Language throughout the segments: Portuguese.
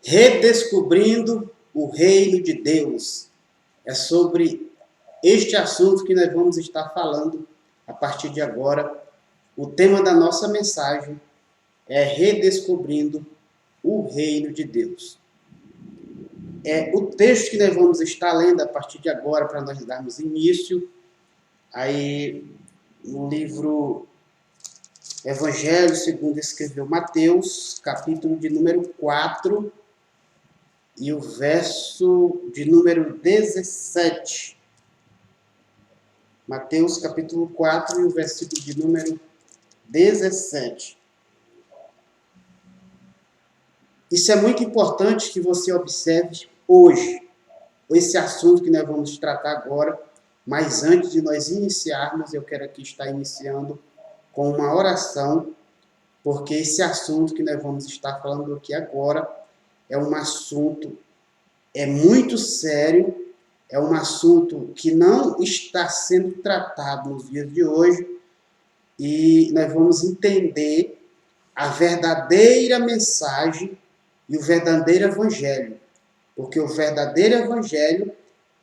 Redescobrindo o reino de Deus. É sobre este assunto que nós vamos estar falando a partir de agora. O tema da nossa mensagem é Redescobrindo o reino de Deus. O texto que nós vamos estar lendo a partir de agora, para nós darmos início, aí no livro Evangelho segundo escreveu Mateus, capítulo de número 4, e o verso de número 17. Mateus capítulo 4 e o versículo de número 17. Isso é muito importante que você observe hoje, esse assunto que nós vamos tratar agora, mas antes de nós iniciarmos, eu quero aqui estar iniciando com uma oração, porque esse assunto que nós vamos estar falando aqui agora é um assunto muito sério, é um assunto que não está sendo tratado nos dias de hoje, e nós vamos entender a verdadeira mensagem e o verdadeiro evangelho. Porque o verdadeiro evangelho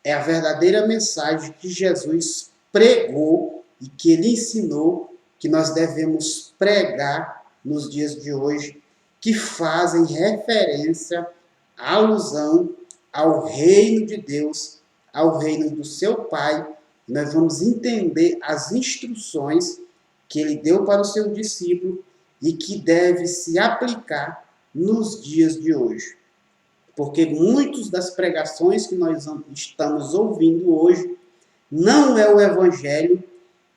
é a verdadeira mensagem que Jesus pregou e que ele ensinou que nós devemos pregar nos dias de hoje, que fazem referência, alusão ao reino de Deus, ao reino do seu Pai. Nós vamos entender as instruções que ele deu para o seu discípulo e que deve se aplicar nos dias de hoje. Porque muitas das pregações que nós estamos ouvindo hoje não é o Evangelho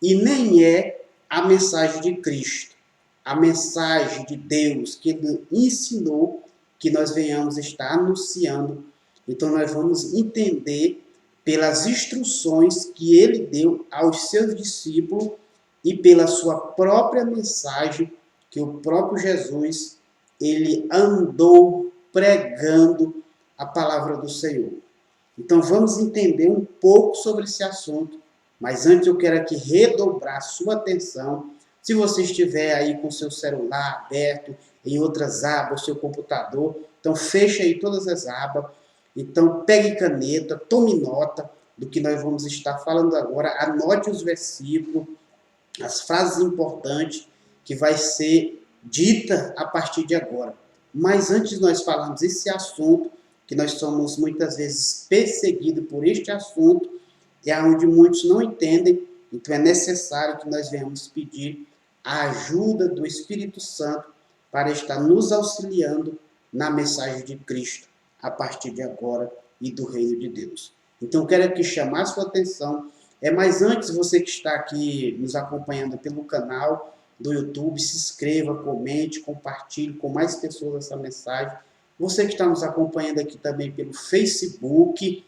e nem é a mensagem de Cristo, a mensagem de Deus que ele ensinou que nós venhamos estar anunciando. Então nós vamos entender pelas instruções que ele deu aos seus discípulos e pela sua própria mensagem que o próprio Jesus ele andou pregando a palavra do Senhor. Então vamos entender um pouco sobre esse assunto, mas antes eu quero aqui redobrar a sua atenção. Se você estiver aí com seu celular aberto, em outras abas, seu computador, então feche aí todas as abas, então pegue caneta, tome nota do que nós vamos estar falando agora, anote os versículos, as frases importantes que vai ser dita a partir de agora. Mas antes de nós falarmos esse assunto, que nós somos muitas vezes perseguidos por este assunto, é onde muitos não entendem, então é necessário que nós venhamos pedir a ajuda do Espírito Santo para estar nos auxiliando na mensagem de Cristo, a partir de agora e do reino de Deus. Então quero aqui chamar a sua atenção, mas antes você que está aqui nos acompanhando pelo canal do YouTube, se inscreva, comente, compartilhe com mais pessoas essa mensagem. Você que está nos acompanhando aqui também pelo Facebook,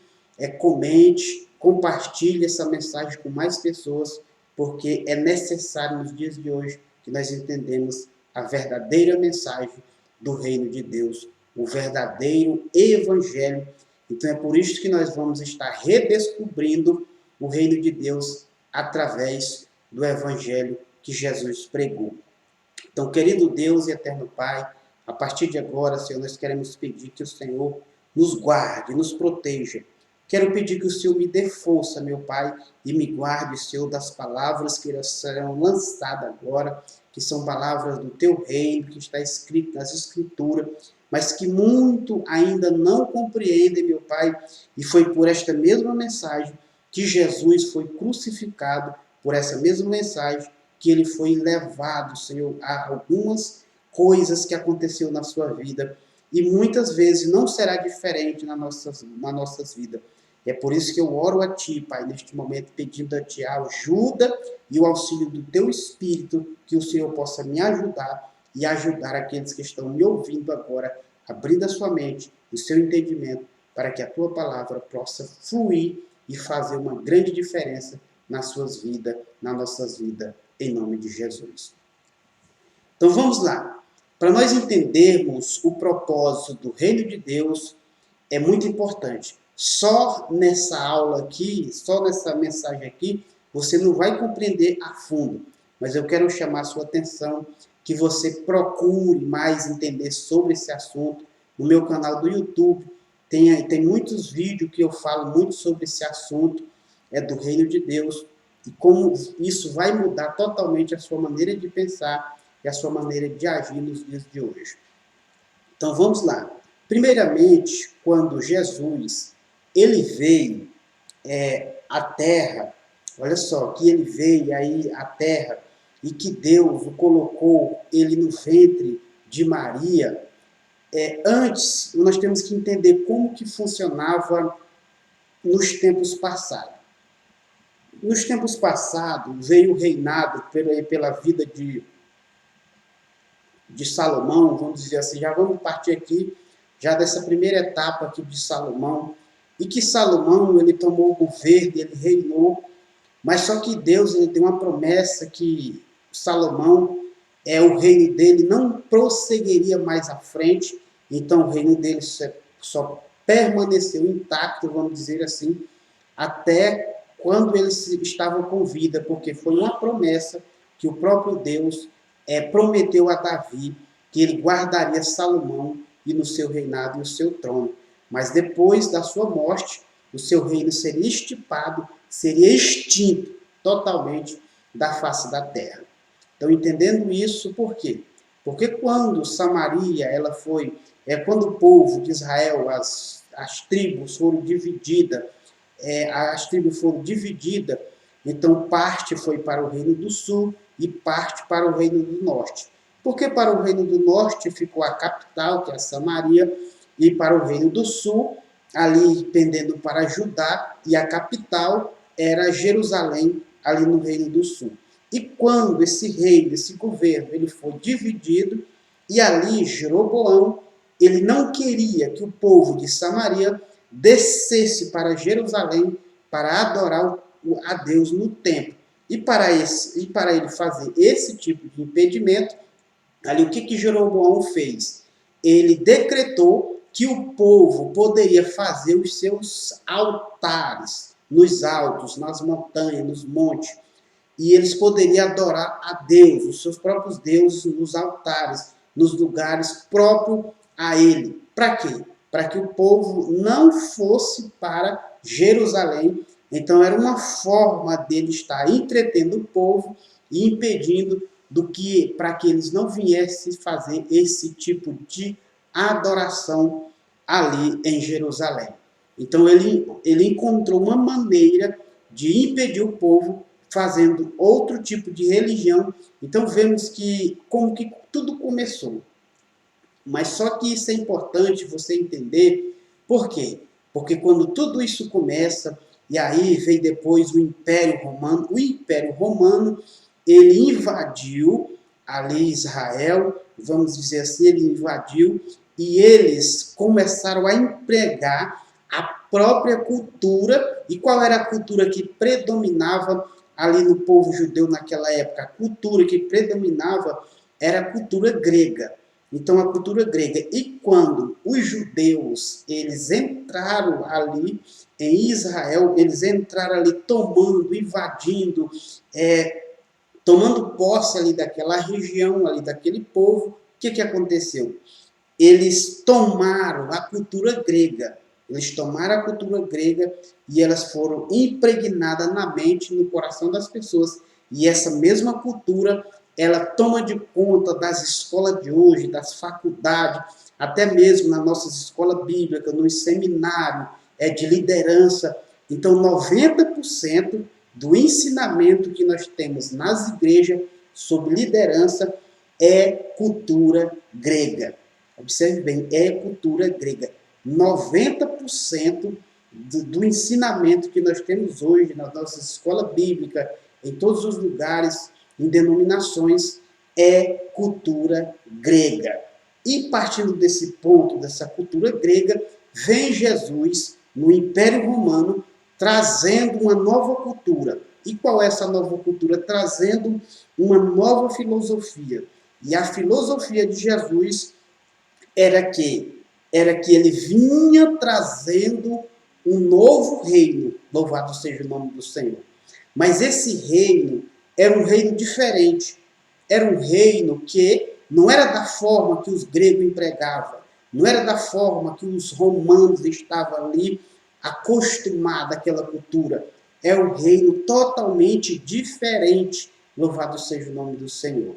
comente, compartilhe essa mensagem com mais pessoas, porque é necessário nos dias de hoje que nós entendemos a verdadeira mensagem do reino de Deus, o verdadeiro evangelho. Então é por isso que nós vamos estar redescobrindo o reino de Deus através do evangelho que Jesus pregou. Então, querido Deus e eterno Pai, a partir de agora, Senhor, nós queremos pedir que o Senhor nos guarde, nos proteja. Quero pedir que o Senhor me dê força, meu Pai, e me guarde, Senhor, das palavras que serão lançadas agora, que são palavras do Teu reino, que está escrito nas Escrituras, mas que muito ainda não compreendem, meu Pai, e foi por esta mesma mensagem que Jesus foi crucificado, por essa mesma mensagem que ele foi levado, Senhor, a algumas coisas que aconteceu na sua vida, e muitas vezes não será diferente nas nossas vidas. É por isso que eu oro a Ti, Pai, neste momento, pedindo a Ti a ajuda e o auxílio do Teu Espírito, que o Senhor possa me ajudar e ajudar aqueles que estão me ouvindo agora, abrindo a sua mente e o seu entendimento, para que a Tua palavra possa fluir e fazer uma grande diferença nas suas vidas, nas nossas vidas, em nome de Jesus. Então vamos lá. Para nós entendermos o propósito do reino de Deus, é muito importante. Só nessa aula aqui, só nessa mensagem aqui, você não vai compreender a fundo. Mas eu quero chamar a sua atenção que você procure mais entender sobre esse assunto, no meu canal do YouTube, tem muitos vídeos que eu falo muito sobre esse assunto, do reino de Deus, e como isso vai mudar totalmente a sua maneira de pensar e a sua maneira de agir nos dias de hoje. Então vamos lá. Primeiramente, quando Jesus ele veio à Terra, olha só, que ele veio aí à Terra e que Deus o colocou ele no ventre de Maria. Antes, nós temos que entender como que funcionava nos tempos passados. Nos tempos passados, veio o reinado pela vida de Salomão, vamos dizer assim, já vamos partir aqui, já dessa primeira etapa aqui de Salomão, e que Salomão, ele tomou o governo, ele reinou, mas só que Deus, ele deu uma promessa que Salomão, o reino dele não prosseguiria mais à frente, então o reino dele só permaneceu intacto, vamos dizer assim, até quando ele estava com vida, porque foi uma promessa que o próprio Deus prometeu a Davi, que ele guardaria Salomão e no seu reinado e o seu trono. Mas depois da sua morte, o seu reino seria extirpado, seria extinto totalmente da face da terra. Então, entendendo isso, por quê? Porque quando Samaria, quando o povo de Israel, as tribos foram divididas, então parte foi para o reino do sul e parte para o reino do norte. Porque para o reino do norte ficou a capital, que é Samaria, e para o reino do sul, ali pendendo para Judá, e a capital era Jerusalém, ali no reino do sul. E quando esse reino, esse governo, ele foi dividido, e ali Jeroboão, ele não queria que o povo de Samaria descesse para Jerusalém para adorar a Deus no templo. E para ele fazer esse tipo de impedimento, ali o que Jeroboão fez? Ele decretou que o povo poderia fazer os seus altares nos altos, nas montanhas, nos montes, e eles poderiam adorar a Deus, os seus próprios deuses, nos altares, nos lugares próprios a ele. Para quê? Para que o povo não fosse para Jerusalém. Então era uma forma dele estar entretendo o povo e impedindo para que eles não viessem fazer esse tipo de adoração ali em Jerusalém. Então ele encontrou uma maneira de impedir o povo fazendo outro tipo de religião. Então vemos como que tudo começou. Mas só que isso é importante você entender. Por quê? Porque quando tudo isso começa, e aí vem depois o Império Romano, ele invadiu ali Israel, vamos dizer assim, ele invadiu, e eles começaram a empregar a própria cultura. E qual era a cultura que predominava ali no povo judeu naquela época? A cultura que predominava era a cultura grega. Então, a cultura grega. E quando os judeus, eles entraram ali em Israel, eles entraram ali tomando, invadindo, tomando posse ali daquela região, ali daquele povo, o que aconteceu? Eles tomaram a cultura grega. Eles tomaram a cultura grega e elas foram impregnadas na mente, no coração das pessoas. E essa mesma cultura, ela toma de conta das escolas de hoje, das faculdades, até mesmo nas nossas escolas bíblicas, nos seminários de liderança. Então, 90% do ensinamento que nós temos nas igrejas sobre liderança é cultura grega. Observe bem, é cultura grega. 90% do ensinamento que nós temos hoje nas nossas escolas bíblicas, em todos os lugares, em denominações, é cultura grega. E partindo desse ponto, dessa cultura grega, vem Jesus no Império Romano, trazendo uma nova cultura. E qual é essa nova cultura? Trazendo uma nova filosofia. E a filosofia de Jesus era que ele vinha trazendo um novo reino, louvado seja o nome do Senhor. Mas esse reino era um reino diferente. Era um reino que não era da forma que os gregos empregavam, não era da forma que os romanos estavam ali acostumados àquela cultura. É um reino totalmente diferente, louvado seja o nome do Senhor.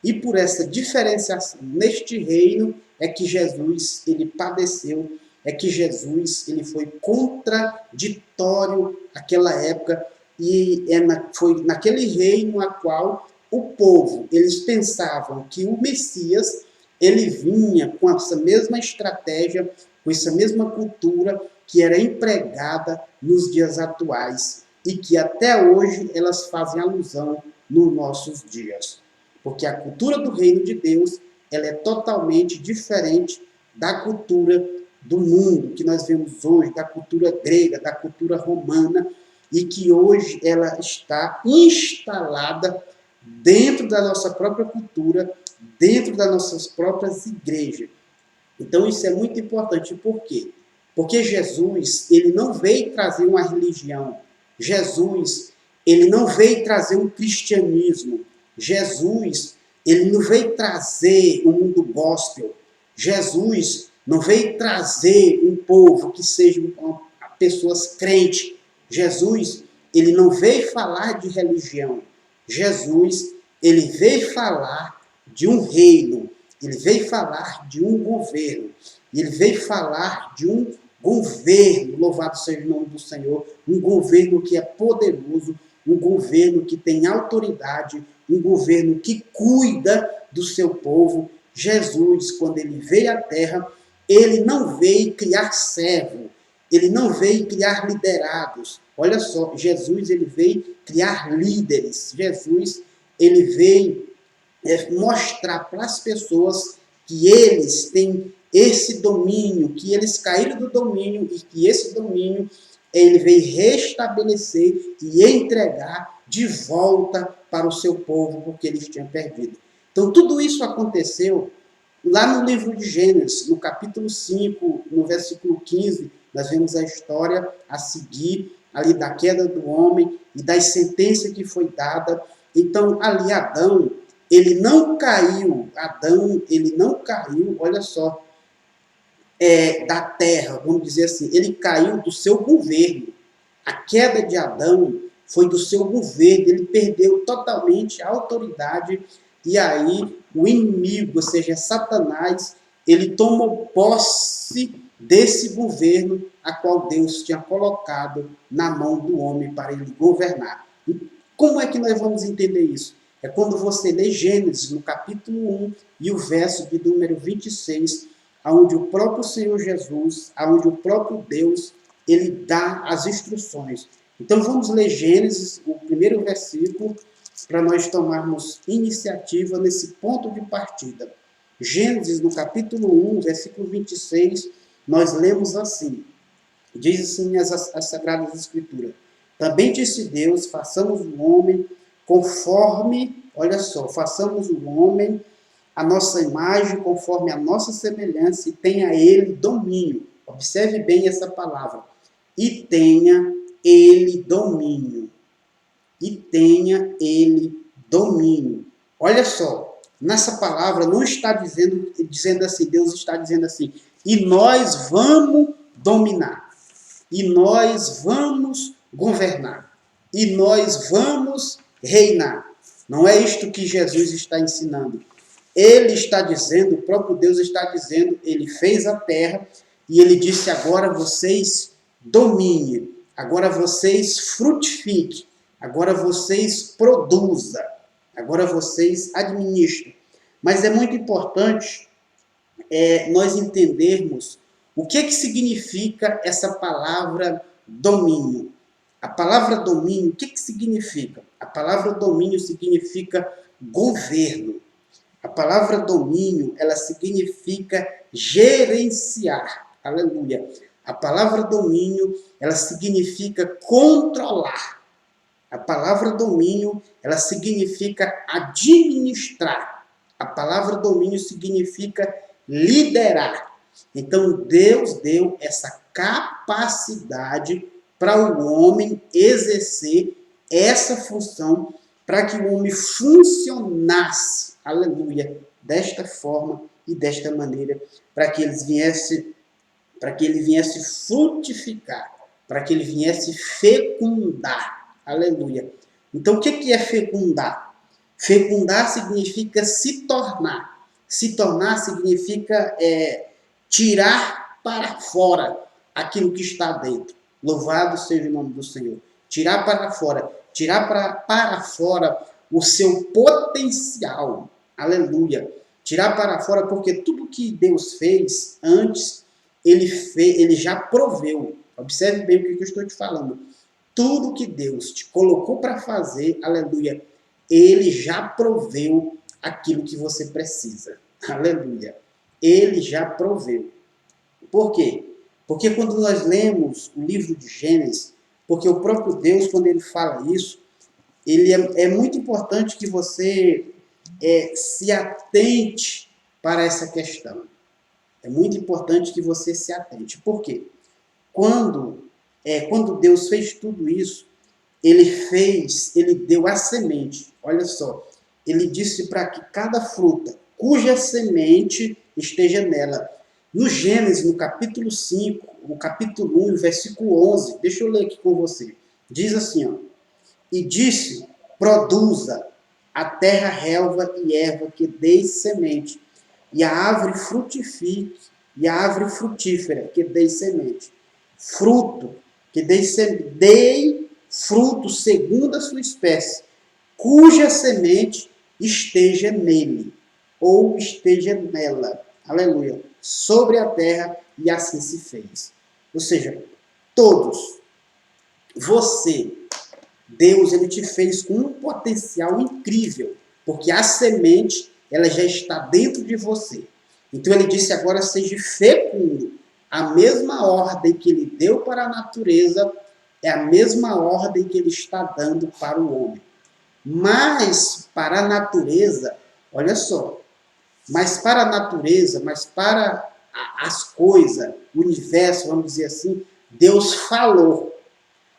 E por essa diferenciação neste reino é que Jesus ele padeceu, é que Jesus ele foi contraditório àquela época e foi naquele reino a qual o povo, eles pensavam que o Messias ele vinha com essa mesma estratégia, com essa mesma cultura que era empregada nos dias atuais e que até hoje elas fazem alusão nos nossos dias. Porque a cultura do reino de Deus ela é totalmente diferente da cultura do mundo que nós vemos hoje, da cultura grega, da cultura romana, e que hoje ela está instalada dentro da nossa própria cultura, dentro das nossas próprias igrejas. Então isso é muito importante. Por quê? Porque Jesus, ele não veio trazer uma religião. Jesus, ele não veio trazer um cristianismo. Jesus, ele não veio trazer um mundo gospel. Jesus não veio trazer um povo que seja pessoas crentes. Jesus, ele não veio falar de religião. Jesus, ele veio falar de um reino. Ele veio falar de um governo. Ele veio falar de um governo, louvado seja o nome do Senhor, um governo que é poderoso, um governo que tem autoridade, um governo que cuida do seu povo. Jesus, quando ele veio à terra, ele não veio criar servo, ele não veio criar liderados. Olha só, Jesus ele veio criar líderes. Jesus ele veio mostrar para as pessoas que eles têm esse domínio, que eles caíram do domínio e que esse domínio ele veio restabelecer e entregar de volta para o seu povo, porque eles tinham perdido. Então, tudo isso aconteceu lá no livro de Gênesis, no capítulo 5, no versículo 15, nós vemos a história a seguir ali da queda do homem e da sentença que foi dada. Então, ali Adão, ele não caiu, olha só, da terra, vamos dizer assim, ele caiu do seu governo. A queda de Adão foi do seu governo, ele perdeu totalmente a autoridade, e aí o inimigo, ou seja, Satanás, ele tomou posse desse governo a qual Deus tinha colocado na mão do homem para ele governar. E como é que nós vamos entender isso? É quando você lê Gênesis, no capítulo 1, e o verso de número 26, onde o próprio Senhor Jesus, onde o próprio Deus, ele dá as instruções. Então vamos ler Gênesis, o primeiro versículo, para nós tomarmos iniciativa nesse ponto de partida. Gênesis, no capítulo 1, versículo 26, nós lemos assim, diz assim as Sagradas Escrituras: também disse Deus, façamos o homem conforme, olha só, façamos o homem a nossa imagem, conforme a nossa semelhança, e tenha ele domínio. Observe bem essa palavra. E tenha ele domínio. E tenha ele domínio. Olha só, nessa palavra não está dizendo assim, Deus está dizendo assim, e nós vamos dominar. E nós vamos governar. E nós vamos reinar. Não é isto que Jesus está ensinando. Ele está dizendo, o próprio Deus está dizendo, ele fez a terra e ele disse, agora vocês dominem, agora vocês frutifiquem, agora vocês produzam, agora vocês administram. Mas é muito importante nós entendermos o que significa essa palavra domínio. A palavra domínio, o que significa? A palavra domínio significa governo. A palavra domínio, ela significa gerenciar. Aleluia. A palavra domínio, ela significa controlar. A palavra domínio, ela significa administrar. A palavra domínio significa liderar. Então, Deus deu essa capacidade para o homem exercer essa função, para que o homem funcionasse, aleluia, desta forma e desta maneira, para que ele viesse frutificar, para que ele viesse fecundar. Aleluia. Então, o que é fecundar? Fecundar significa se tornar. Se tornar significa tirar para fora aquilo que está dentro. Louvado seja o nome do Senhor. Tirar para fora. Tirar para fora o seu potencial. Aleluia. Tirar para fora, porque tudo que Deus fez antes, ele já proveu. Observe bem o que eu estou te falando. Tudo que Deus te colocou para fazer, aleluia, ele já proveu aquilo que você precisa. Aleluia. Ele já proveu. Por quê? Porque quando nós lemos o livro de Gênesis, porque o próprio Deus, quando ele fala isso, ele é muito importante que você se atente para essa questão. É muito importante que você se atente. Por quê? Quando Deus fez tudo isso, ele deu a semente. Olha só, ele disse para que cada fruta, cuja semente esteja nela. No Gênesis, no capítulo 5, no capítulo 1, versículo 11, deixa eu ler aqui com você. Diz assim, ó, e disse, produza a terra relva e erva que dê semente, e a árvore frutifique, e a árvore frutífera que dê semente. Fruto, que dê fruto segundo a sua espécie, cuja semente esteja nele, ou esteja nela. Aleluia. Sobre a terra, e assim se fez. Ou seja, todos, você, Deus, ele te fez com um potencial incrível, porque a semente, ela já está dentro de você. Então ele disse agora, seja fecundo. A mesma ordem que ele deu para a natureza é a mesma ordem que ele está dando para o homem. Mas para a natureza, olha só, mas para a natureza, mas para as coisas, o universo, vamos dizer assim, Deus falou.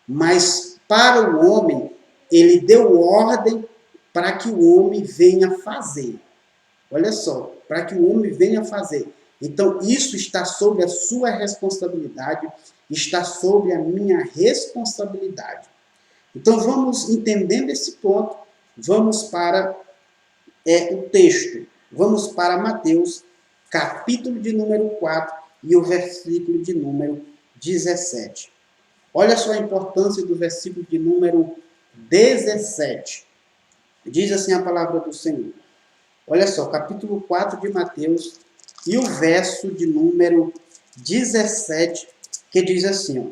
Mas para o homem, ele deu ordem para que o homem venha fazer. Olha só, para que o homem venha fazer. Então, isso está sob a sua responsabilidade, está sob a minha responsabilidade. Então, vamos entendendo esse ponto, vamos para o texto. Vamos para Mateus, capítulo de número 4 e o versículo de número 17. Olha só a importância do versículo de número 17. Diz assim a palavra do Senhor. Olha só, capítulo 4 de Mateus e o verso de número 17, que diz assim, ó,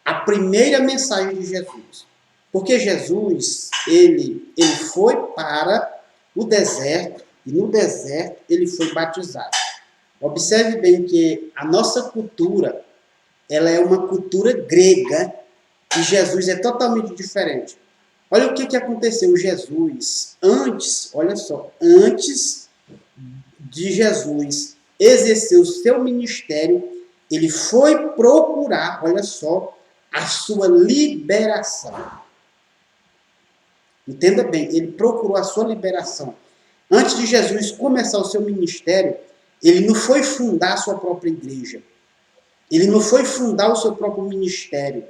a primeira mensagem de Jesus. Porque Jesus, ele foi para o deserto, e no deserto ele foi batizado. Observe bem que a nossa cultura, ela é uma cultura grega, e Jesus é totalmente diferente. Olha o que aconteceu. Jesus, olha só, antes de Jesus exercer o seu ministério, ele foi procurar, olha só, a sua liberação. Entenda bem, ele procurou a sua liberação. Antes de Jesus começar o seu ministério, ele não foi fundar a sua própria igreja. Ele não foi fundar o seu próprio ministério.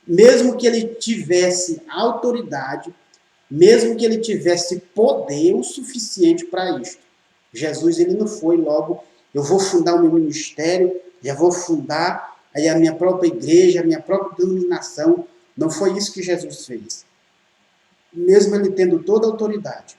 Mesmo que ele tivesse autoridade, mesmo que ele tivesse poder o suficiente para isso. Jesus, ele não foi logo, eu vou fundar o meu ministério, já vou fundar aí a minha própria igreja, a minha própria denominação. Não foi isso que Jesus fez. Mesmo ele tendo toda a autoridade.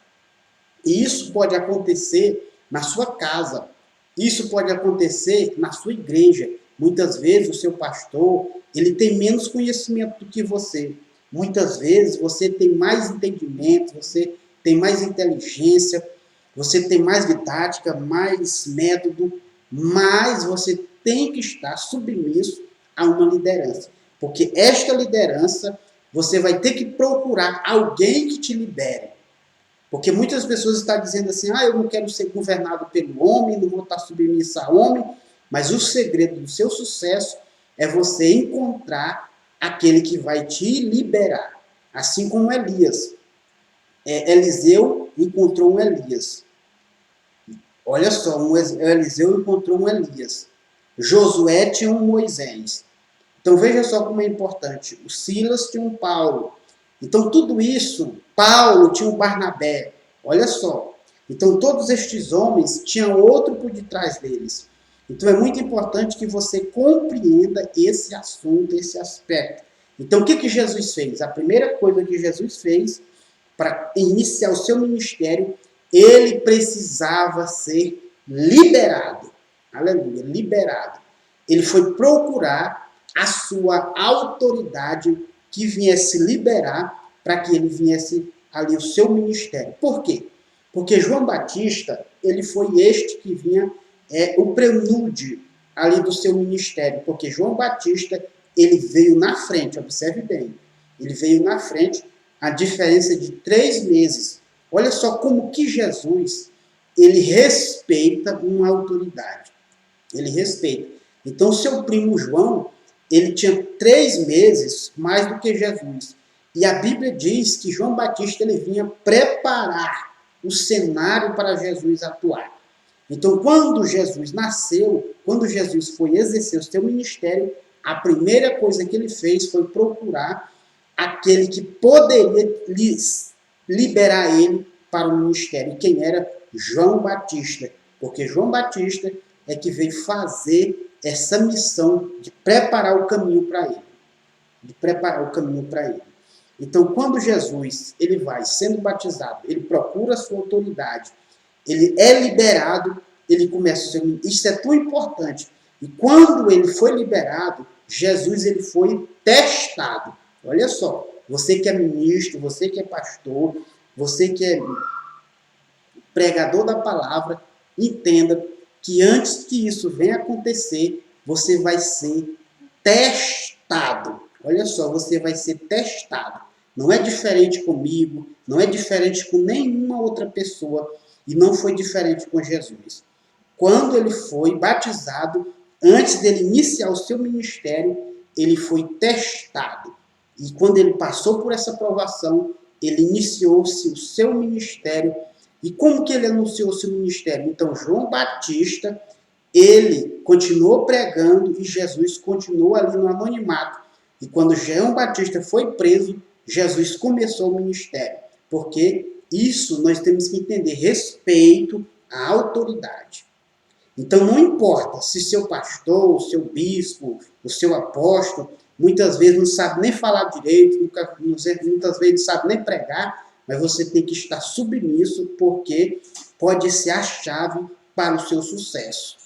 E isso pode acontecer na sua casa. Isso pode acontecer na sua igreja. Muitas vezes o seu pastor, ele tem menos conhecimento do que você. Muitas vezes você tem mais entendimento, você tem mais inteligência, você tem mais didática, mais método, mas você tem que estar submisso a uma liderança. Porque esta liderança, você vai ter que procurar alguém que te lidere. Porque muitas pessoas estão dizendo assim, eu não quero ser governado pelo homem, não vou estar submisso a homem, mas o segredo do seu sucesso é você encontrar aquele que vai te liberar. Assim como Elias. Eliseu encontrou um Elias. Olha só, Eliseu encontrou um Elias. Josué tinha um Moisés. Então veja só como é importante. O Silas tinha um Paulo. Então tudo isso, Paulo tinha um Barnabé. Olha só. Então todos estes homens tinham outro por detrás deles. Então é muito importante que você compreenda esse assunto, esse aspecto. Então o que Jesus fez? A primeira coisa que Jesus fez para iniciar o seu ministério, ele precisava ser liberado. Aleluia, liberado. Ele foi procurar a sua autoridade que viesse liberar para que ele viesse ali o seu ministério. Por quê? Porque João Batista, ele foi este que vinha, o prelúdio ali do seu ministério, porque João Batista, ele veio na frente, observe bem, ele veio na frente, a diferença de 3 meses. Olha só como que Jesus, ele respeita uma autoridade. Ele respeita. Então, seu primo João, ele tinha 3 meses mais do que Jesus. E a Bíblia diz que João Batista ele vinha preparar o cenário para Jesus atuar. Então, quando Jesus nasceu, quando Jesus foi exercer o seu ministério, a primeira coisa que ele fez foi procurar aquele que poderia liberar ele para o ministério. E quem era? João Batista. Porque João Batista é que veio fazer essa missão de preparar o caminho para ele. De preparar o caminho para ele. Então, quando Jesus ele vai sendo batizado, ele procura a sua autoridade, ele é liberado, ele começa o seu ministério. Isso é tão importante. E quando ele foi liberado, Jesus ele foi testado. Olha só, você que é ministro, você que é pastor, você que é pregador da palavra, entenda que antes que isso venha acontecer, você vai ser testado. Olha só, você vai ser testado. Não é diferente comigo, não é diferente com nenhuma outra pessoa e não foi diferente com Jesus. Quando ele foi batizado, antes dele iniciar o seu ministério, ele foi testado. E quando ele passou por essa provação, ele iniciou-se o seu ministério. E como que ele anunciou o seu ministério? Então, João Batista, ele continuou pregando e Jesus continuou ali no anonimato. E quando João Batista foi preso, Jesus começou o ministério. Porque isso nós temos que entender, respeito à autoridade. Então não importa se seu pastor, o seu bispo, o seu apóstolo, muitas vezes não sabe nem falar direito, muitas vezes não sabe nem pregar, mas você tem que estar submisso, porque pode ser a chave para o seu sucesso.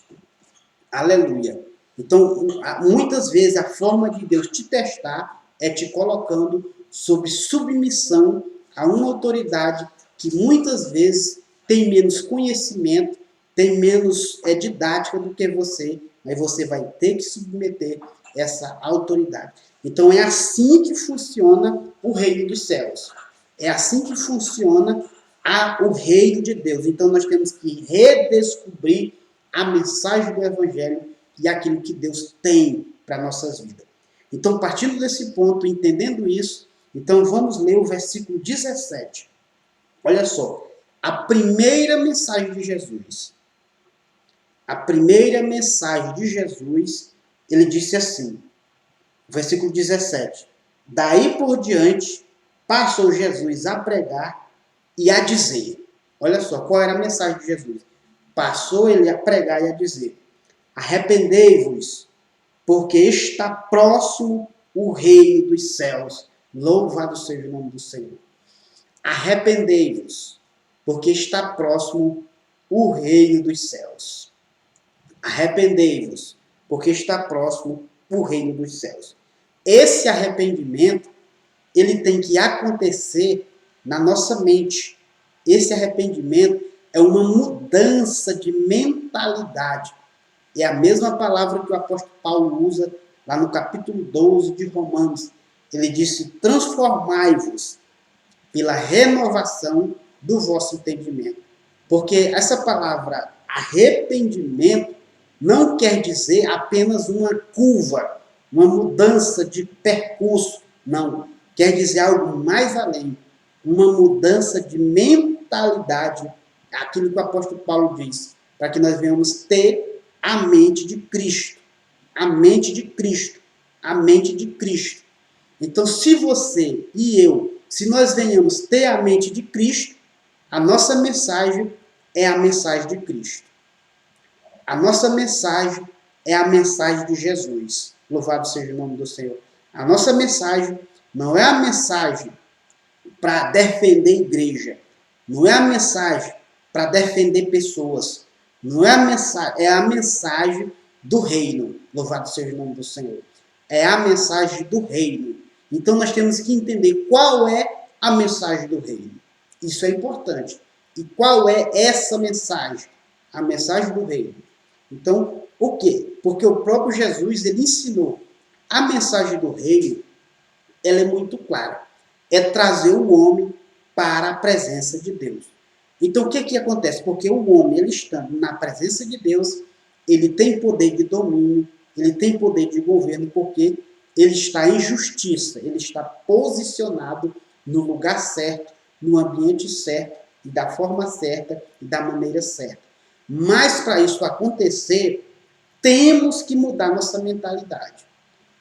Aleluia. Então, muitas vezes a forma de Deus te testar é te colocando sob submissão a uma autoridade que muitas vezes tem menos conhecimento, tem menos didática do que você, mas você vai ter que submeter essa autoridade. Então é assim que funciona o reino dos céus. É assim que funciona o reino de Deus. Então nós temos que redescobrir a mensagem do Evangelho e aquilo que Deus tem para nossas vidas. Então, partindo desse ponto, entendendo isso, então vamos ler o versículo 17. Olha só, a primeira mensagem de Jesus. A primeira mensagem de Jesus, ele disse assim, versículo 17. Daí por diante, passou Jesus a pregar e a dizer. Olha só, qual era a mensagem de Jesus? Passou ele a pregar e a dizer: arrependei-vos, porque está próximo o reino dos céus. Louvado seja o nome do Senhor. Arrependei-vos, porque está próximo o reino dos céus. Arrependei-vos, porque está próximo o reino dos céus. Esse arrependimento, ele tem que acontecer na nossa mente. Esse arrependimento é uma mudança de mentalidade. É a mesma palavra que o apóstolo Paulo usa lá no capítulo 12 de Romanos. Ele disse: transformai-vos pela renovação do vosso entendimento. Porque essa palavra arrependimento não quer dizer apenas uma curva, uma mudança de percurso. Não. Quer dizer algo mais além. Uma mudança de mentalidade. Aquilo que o apóstolo Paulo diz. para que nós venhamos ter a mente de Cristo. A mente de Cristo. A mente de Cristo. Então, se você e eu, se nós venhamos ter a mente de Cristo, a nossa mensagem é a mensagem de Cristo. A nossa mensagem é a mensagem de Jesus. Louvado seja o nome do Senhor. A nossa mensagem não é a mensagem para defender a igreja. Não é a mensagem para defender pessoas. Não é a mensagem, é a mensagem do reino. Louvado seja o nome do Senhor. É a mensagem do reino. Então nós temos que entender qual é a mensagem do reino. Isso é importante. E qual é essa mensagem? A mensagem do reino. Então, o quê? Porque o próprio Jesus, ele ensinou. A mensagem do reino, ela é muito clara. É trazer o homem para a presença de Deus. Então, o que acontece? Porque o homem, ele estando na presença de Deus, ele tem poder de domínio, ele tem poder de governo, porque ele está em justiça, ele está posicionado no lugar certo, no ambiente certo, e da forma certa, e da maneira certa. Mas, para isso acontecer, temos que mudar nossa mentalidade.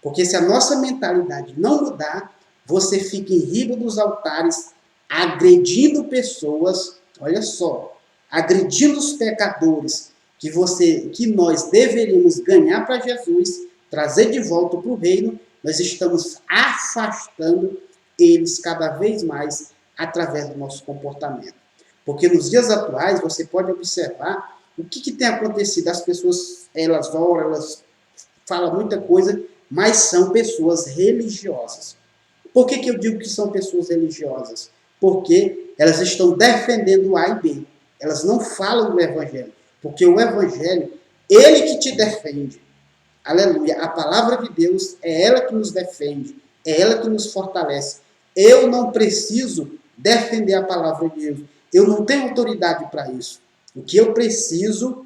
Porque se a nossa mentalidade não mudar, você fica em riba dos altares, agredindo pessoas, olha só, agredindo os pecadores, que nós deveríamos ganhar para Jesus, trazer de volta para o reino, nós estamos afastando eles cada vez mais através do nosso comportamento. Porque nos dias atuais, você pode observar o que tem acontecido. As pessoas, elas oram, elas falam muita coisa, mas são pessoas religiosas. Por que eu digo que são pessoas religiosas? Porque elas estão defendendo A e B. Elas não falam do Evangelho. Porque o Evangelho, ele que te defende. Aleluia. A palavra de Deus é ela que nos defende. É ela que nos fortalece. Eu não preciso defender a palavra de Deus. Eu não tenho autoridade para isso. O que eu preciso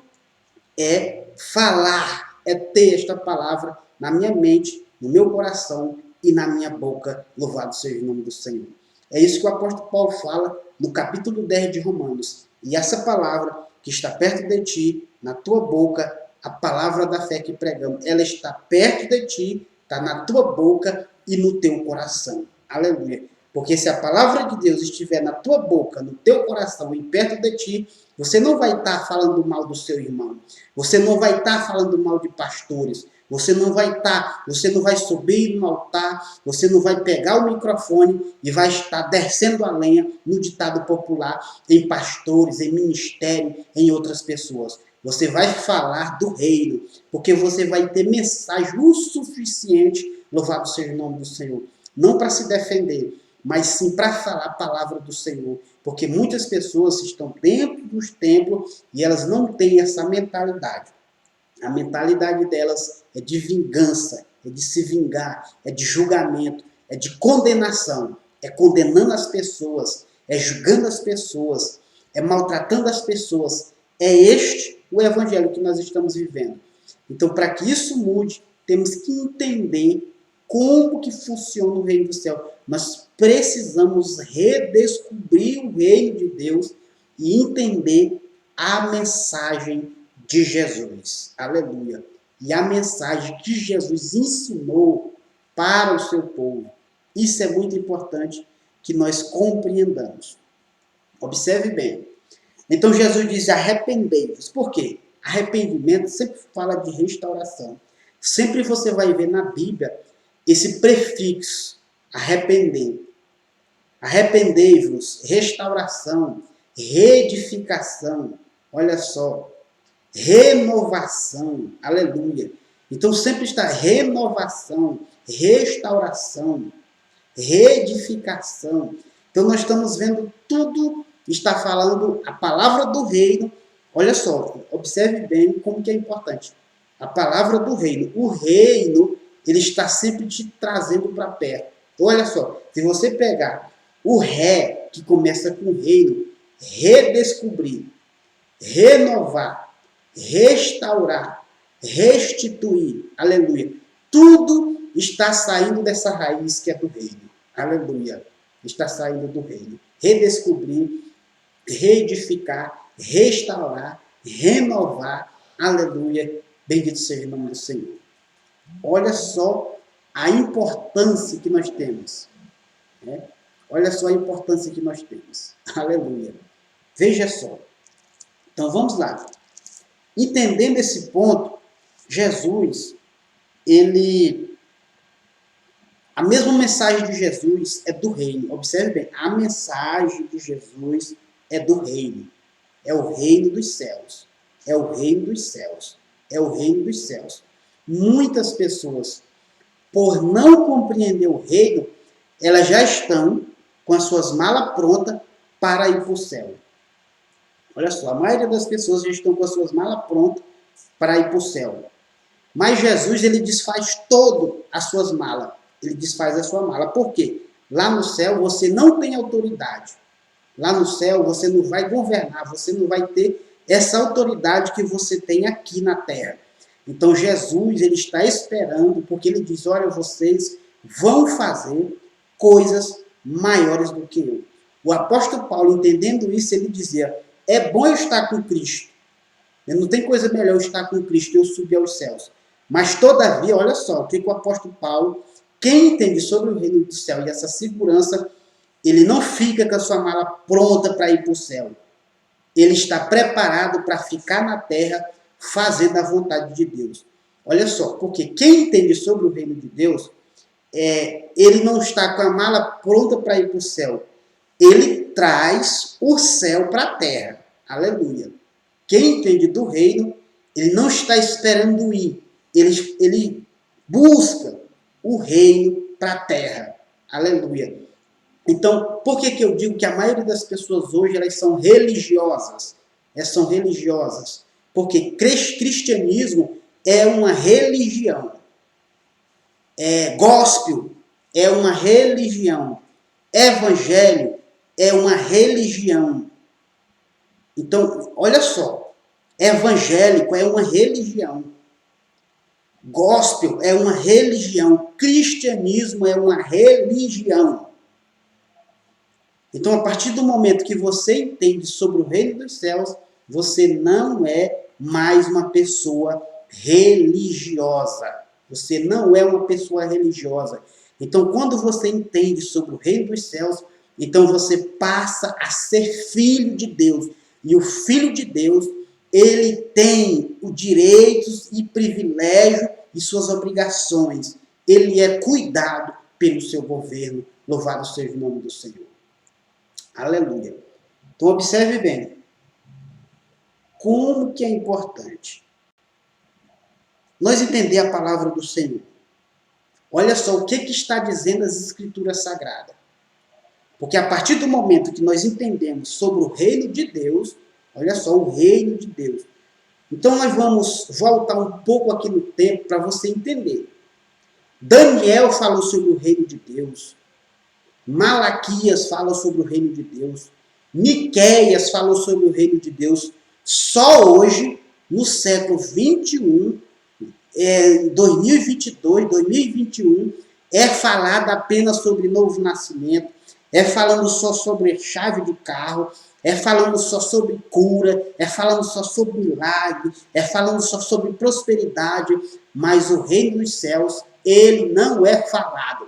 é falar, é ter esta palavra na minha mente, no meu coração e na minha boca. Louvado seja o nome do Senhor. É isso que o apóstolo Paulo fala no capítulo 10 de Romanos. E essa palavra que está perto de ti, na tua boca, a palavra da fé que pregamos, ela está perto de ti, está na tua boca e no teu coração. Aleluia. Porque se a palavra de Deus estiver na tua boca, no teu coração e perto de ti, você não vai estar falando mal do seu irmão. Você não vai estar falando mal de pastores. Você não vai subir no altar, você não vai pegar o microfone e vai estar descendo a lenha no ditado popular, em pastores, em ministério, em outras pessoas. Você vai falar do reino, porque você vai ter mensagem o suficiente, louvado seja o nome do Senhor, não para se defender, mas sim para falar a palavra do Senhor. Porque muitas pessoas estão dentro dos templos e elas não têm essa mentalidade. A mentalidade delas é de vingança, é de se vingar, é de julgamento, é de condenação. É condenando as pessoas, é julgando as pessoas, é maltratando as pessoas. É este o evangelho que nós estamos vivendo. Então, para que isso mude, temos que entender como que funciona o reino do céu. Nós precisamos redescobrir o reino de Deus e entender a mensagem de Jesus. Aleluia. E a mensagem que Jesus ensinou para o seu povo. Isso é muito importante que nós compreendamos. Observe bem. Então Jesus diz: arrependei-vos. Por quê? Arrependimento sempre fala de restauração. Sempre você vai ver na Bíblia esse prefixo, arrepender. Arrependei-vos, restauração, reedificação. Olha só. Renovação, aleluia. Então sempre está renovação, restauração, reedificação. Então nós estamos vendo tudo, está falando a palavra do reino. Olha só, observe bem como que é importante. A palavra do reino. O reino, ele está sempre te trazendo para perto. Olha só, se você pegar o ré, que começa com reino, redescobrir, renovar, restaurar, restituir, aleluia. Tudo está saindo dessa raiz que é do reino, aleluia. Está saindo do reino. Redescobrir, reedificar, restaurar, renovar. Aleluia. Bendito seja o nome do Senhor. Olha só a importância que nós temos. Né? Olha só a importância que nós temos. Aleluia. Veja só. Então vamos lá. Entendendo esse ponto, Jesus, a mesma mensagem de Jesus é do reino. Observe bem, a mensagem de Jesus é do reino. É o reino dos céus. É o reino dos céus. É o reino dos céus. Muitas pessoas, por não compreender o reino, elas já estão com as suas malas prontas para ir para o céu. Olha só, a maioria das pessoas já estão com as suas malas prontas para ir para o céu. Mas Jesus, ele desfaz todas as suas malas. Ele desfaz a sua mala. Por quê? Lá no céu você não tem autoridade. Lá no céu você não vai governar, você não vai ter essa autoridade que você tem aqui na terra. Então Jesus, ele está esperando, porque ele diz, olha, vocês vão fazer coisas maiores do que eu. O apóstolo Paulo, entendendo isso, ele dizia, é bom eu estar com Cristo. Não tem coisa melhor eu estar com Cristo, eu subir aos céus. Mas todavia, olha só, o que o apóstolo Paulo, quem entende sobre o reino do céu e essa segurança, ele não fica com a sua mala pronta para ir para o céu. Ele está preparado para ficar na terra fazendo a vontade de Deus. Olha só, porque quem entende sobre o reino de Deus, ele não está com a mala pronta para ir para o céu. Ele traz o céu para a terra. Aleluia. Quem entende do reino, ele não está esperando ir. Ele busca o reino para a terra. Aleluia. Então, por que eu digo que a maioria das pessoas hoje elas são religiosas? Elas são religiosas. Porque cristianismo é uma religião. Gospel é uma religião. Evangelho é uma religião. Então, olha só. Evangélico é uma religião. Gospel é uma religião. Cristianismo é uma religião. Então, a partir do momento que você entende sobre o reino dos céus, você não é mais uma pessoa religiosa. Você não é uma pessoa religiosa. Então, quando você entende sobre o reino dos céus, então você passa a ser filho de Deus. E o filho de Deus, ele tem os direitos e privilégios e suas obrigações. Ele é cuidado pelo seu governo. Louvado seja o nome do Senhor. Aleluia. Então, observe bem. Como que é importante nós entender a palavra do Senhor. Olha só o que está dizendo as Escrituras Sagradas. Porque a partir do momento que nós entendemos sobre o reino de Deus, olha só, o reino de Deus. Então nós vamos voltar um pouco aqui no tempo para você entender. Daniel falou sobre o reino de Deus. Malaquias fala sobre o reino de Deus. Miqueias falou sobre o reino de Deus. Só hoje, no século 21, 2022, 2021, é falado apenas sobre novo nascimento, é falando só sobre chave de carro, é falando só sobre cura, é falando só sobre milagre, é falando só sobre prosperidade, mas o reino dos céus, ele não é falado.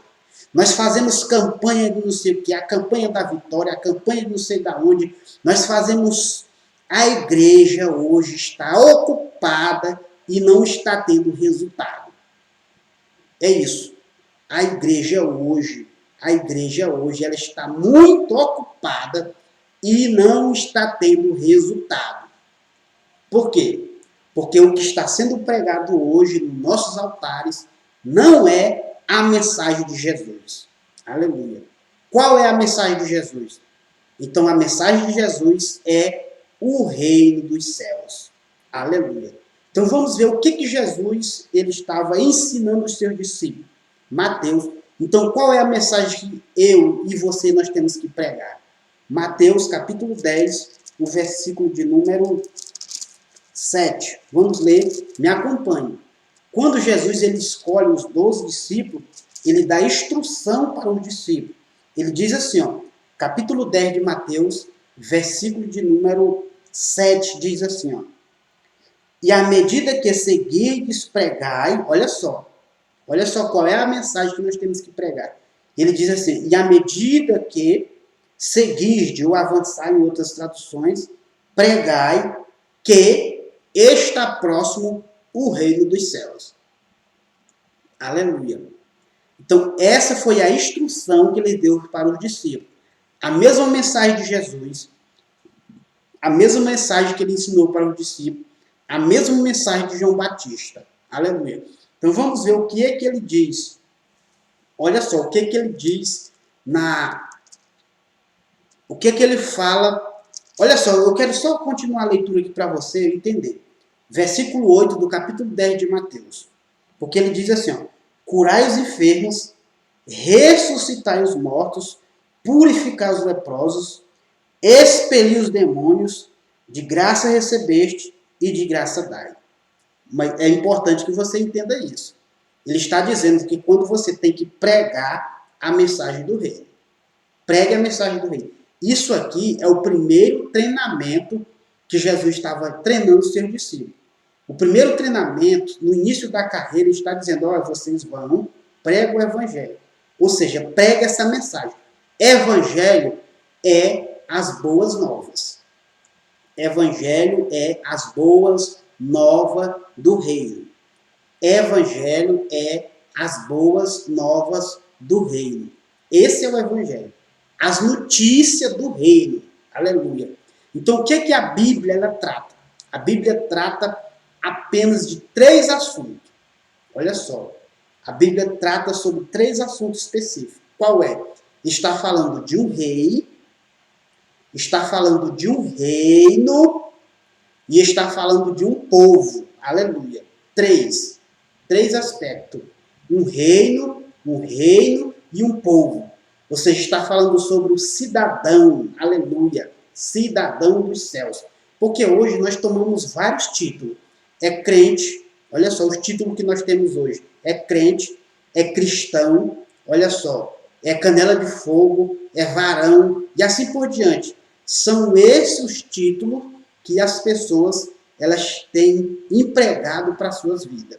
Nós fazemos campanha de não sei o que, a campanha da vitória, a campanha de não sei da onde, nós fazemos... A igreja hoje está ocupada e não está tendo resultado. É isso. A igreja hoje, ela está muito ocupada e não está tendo resultado. Por quê? Porque o que está sendo pregado hoje nos nossos altares não é a mensagem de Jesus. Aleluia. Qual é a mensagem de Jesus? Então, a mensagem de Jesus é o reino dos céus. Aleluia. Então vamos ver o que Jesus ele estava ensinando os seus discípulos. Mateus. Então qual é a mensagem que eu e você nós temos que pregar? Mateus capítulo 10, o versículo de número 7. Vamos ler, me acompanhe. Quando Jesus ele escolhe os 12 discípulos, ele dá instrução para os discípulos. Ele diz assim, ó, capítulo 10 de Mateus, versículo de número 7, diz assim, ó. E à medida que seguirdes, pregai, olha só qual é a mensagem que nós temos que pregar. Ele diz assim, e à medida que seguirdes, ou avançar em outras traduções, pregai que está próximo o reino dos céus. Aleluia. Então, essa foi a instrução que ele deu para os discípulos. A mesma mensagem de Jesus, a mesma mensagem que ele ensinou para os discípulos, a mesma mensagem de João Batista. Aleluia. Então, vamos ver o que é que ele diz. Olha só, o que é que ele diz o que é que ele fala. Olha só, eu quero só continuar a leitura aqui para você entender. Versículo 8 do capítulo 10 de Mateus. Porque ele diz assim, ó, curai os enfermos, ressuscitai os mortos, purificai os leprosos, expeli os demônios, de graça recebeste e de graça dai. Mas é importante que você entenda isso. Ele está dizendo que quando você tem que pregar a mensagem do reino, pregue a mensagem do reino. Isso aqui é o primeiro treinamento que Jesus estava treinando os seus discípulos. O primeiro treinamento, no início da carreira, ele está dizendo, olha, vocês vão, prega o evangelho. Ou seja, prega essa mensagem. Evangelho é as boas novas. Evangelho é as boas novas do reino. Evangelho é as boas novas do reino. Esse é o evangelho. As notícias do reino. Aleluia. Então, o que é que a Bíblia ela trata? A Bíblia trata apenas de 3 assuntos. Olha só. A Bíblia trata sobre 3 assuntos específicos. Qual é? Está falando de um rei, está falando de um reino e está falando de um povo. Aleluia. 3 aspectos. Um reino e um povo. Ou seja, está falando sobre o cidadão. Aleluia. Cidadão dos céus. Porque hoje nós tomamos vários títulos. É crente, olha só os títulos que nós temos hoje. É crente, é cristão, olha só, é canela de fogo, é varão e assim por diante. São esses os títulos que as pessoas elas têm empregado para suas vidas.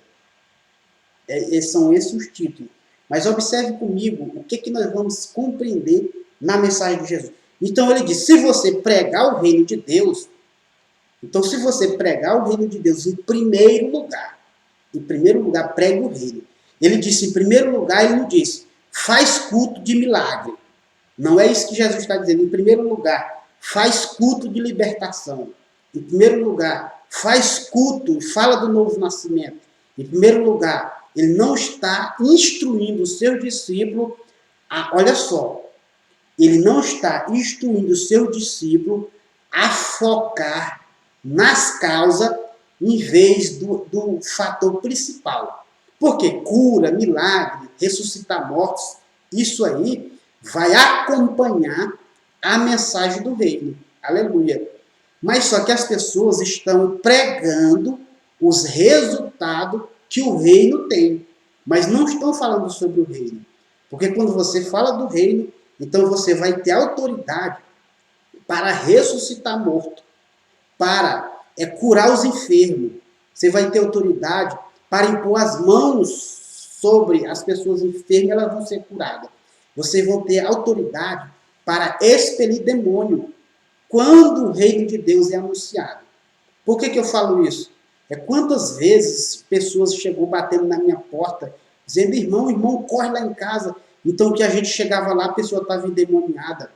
São esses os títulos. Mas observe comigo o que nós vamos compreender na mensagem de Jesus. Então ele diz, se você pregar o reino de Deus, então se você pregar o reino de Deus em primeiro lugar, pregue o reino. Ele disse, em primeiro lugar, ele não disse, faz culto de milagre. Não é isso que Jesus está dizendo. Em primeiro lugar, faz culto de libertação. Em primeiro lugar, faz culto, fala do novo nascimento. Em primeiro lugar, ele não está instruindo o seu discípulo olha só, ele não está instruindo o seu discípulo a focar nas causas em vez do fator principal. Porque cura, milagre, ressuscitar mortos, isso aí vai acompanhar a mensagem do reino. Aleluia. Mas só que as pessoas estão pregando os resultados que o reino tem, mas não estão falando sobre o reino. Porque quando você fala do reino, então você vai ter autoridade para ressuscitar morto, para curar os enfermos. Você vai ter autoridade para impor as mãos sobre as pessoas enfermas e elas vão ser curadas. Vocês vão ter autoridade para expelir demônio quando o reino de Deus é anunciado. Por que eu falo isso? Quantas vezes pessoas chegou batendo na minha porta, dizendo, irmão, corre lá em casa. Então, que a gente chegava lá, a pessoa estava endemoniada.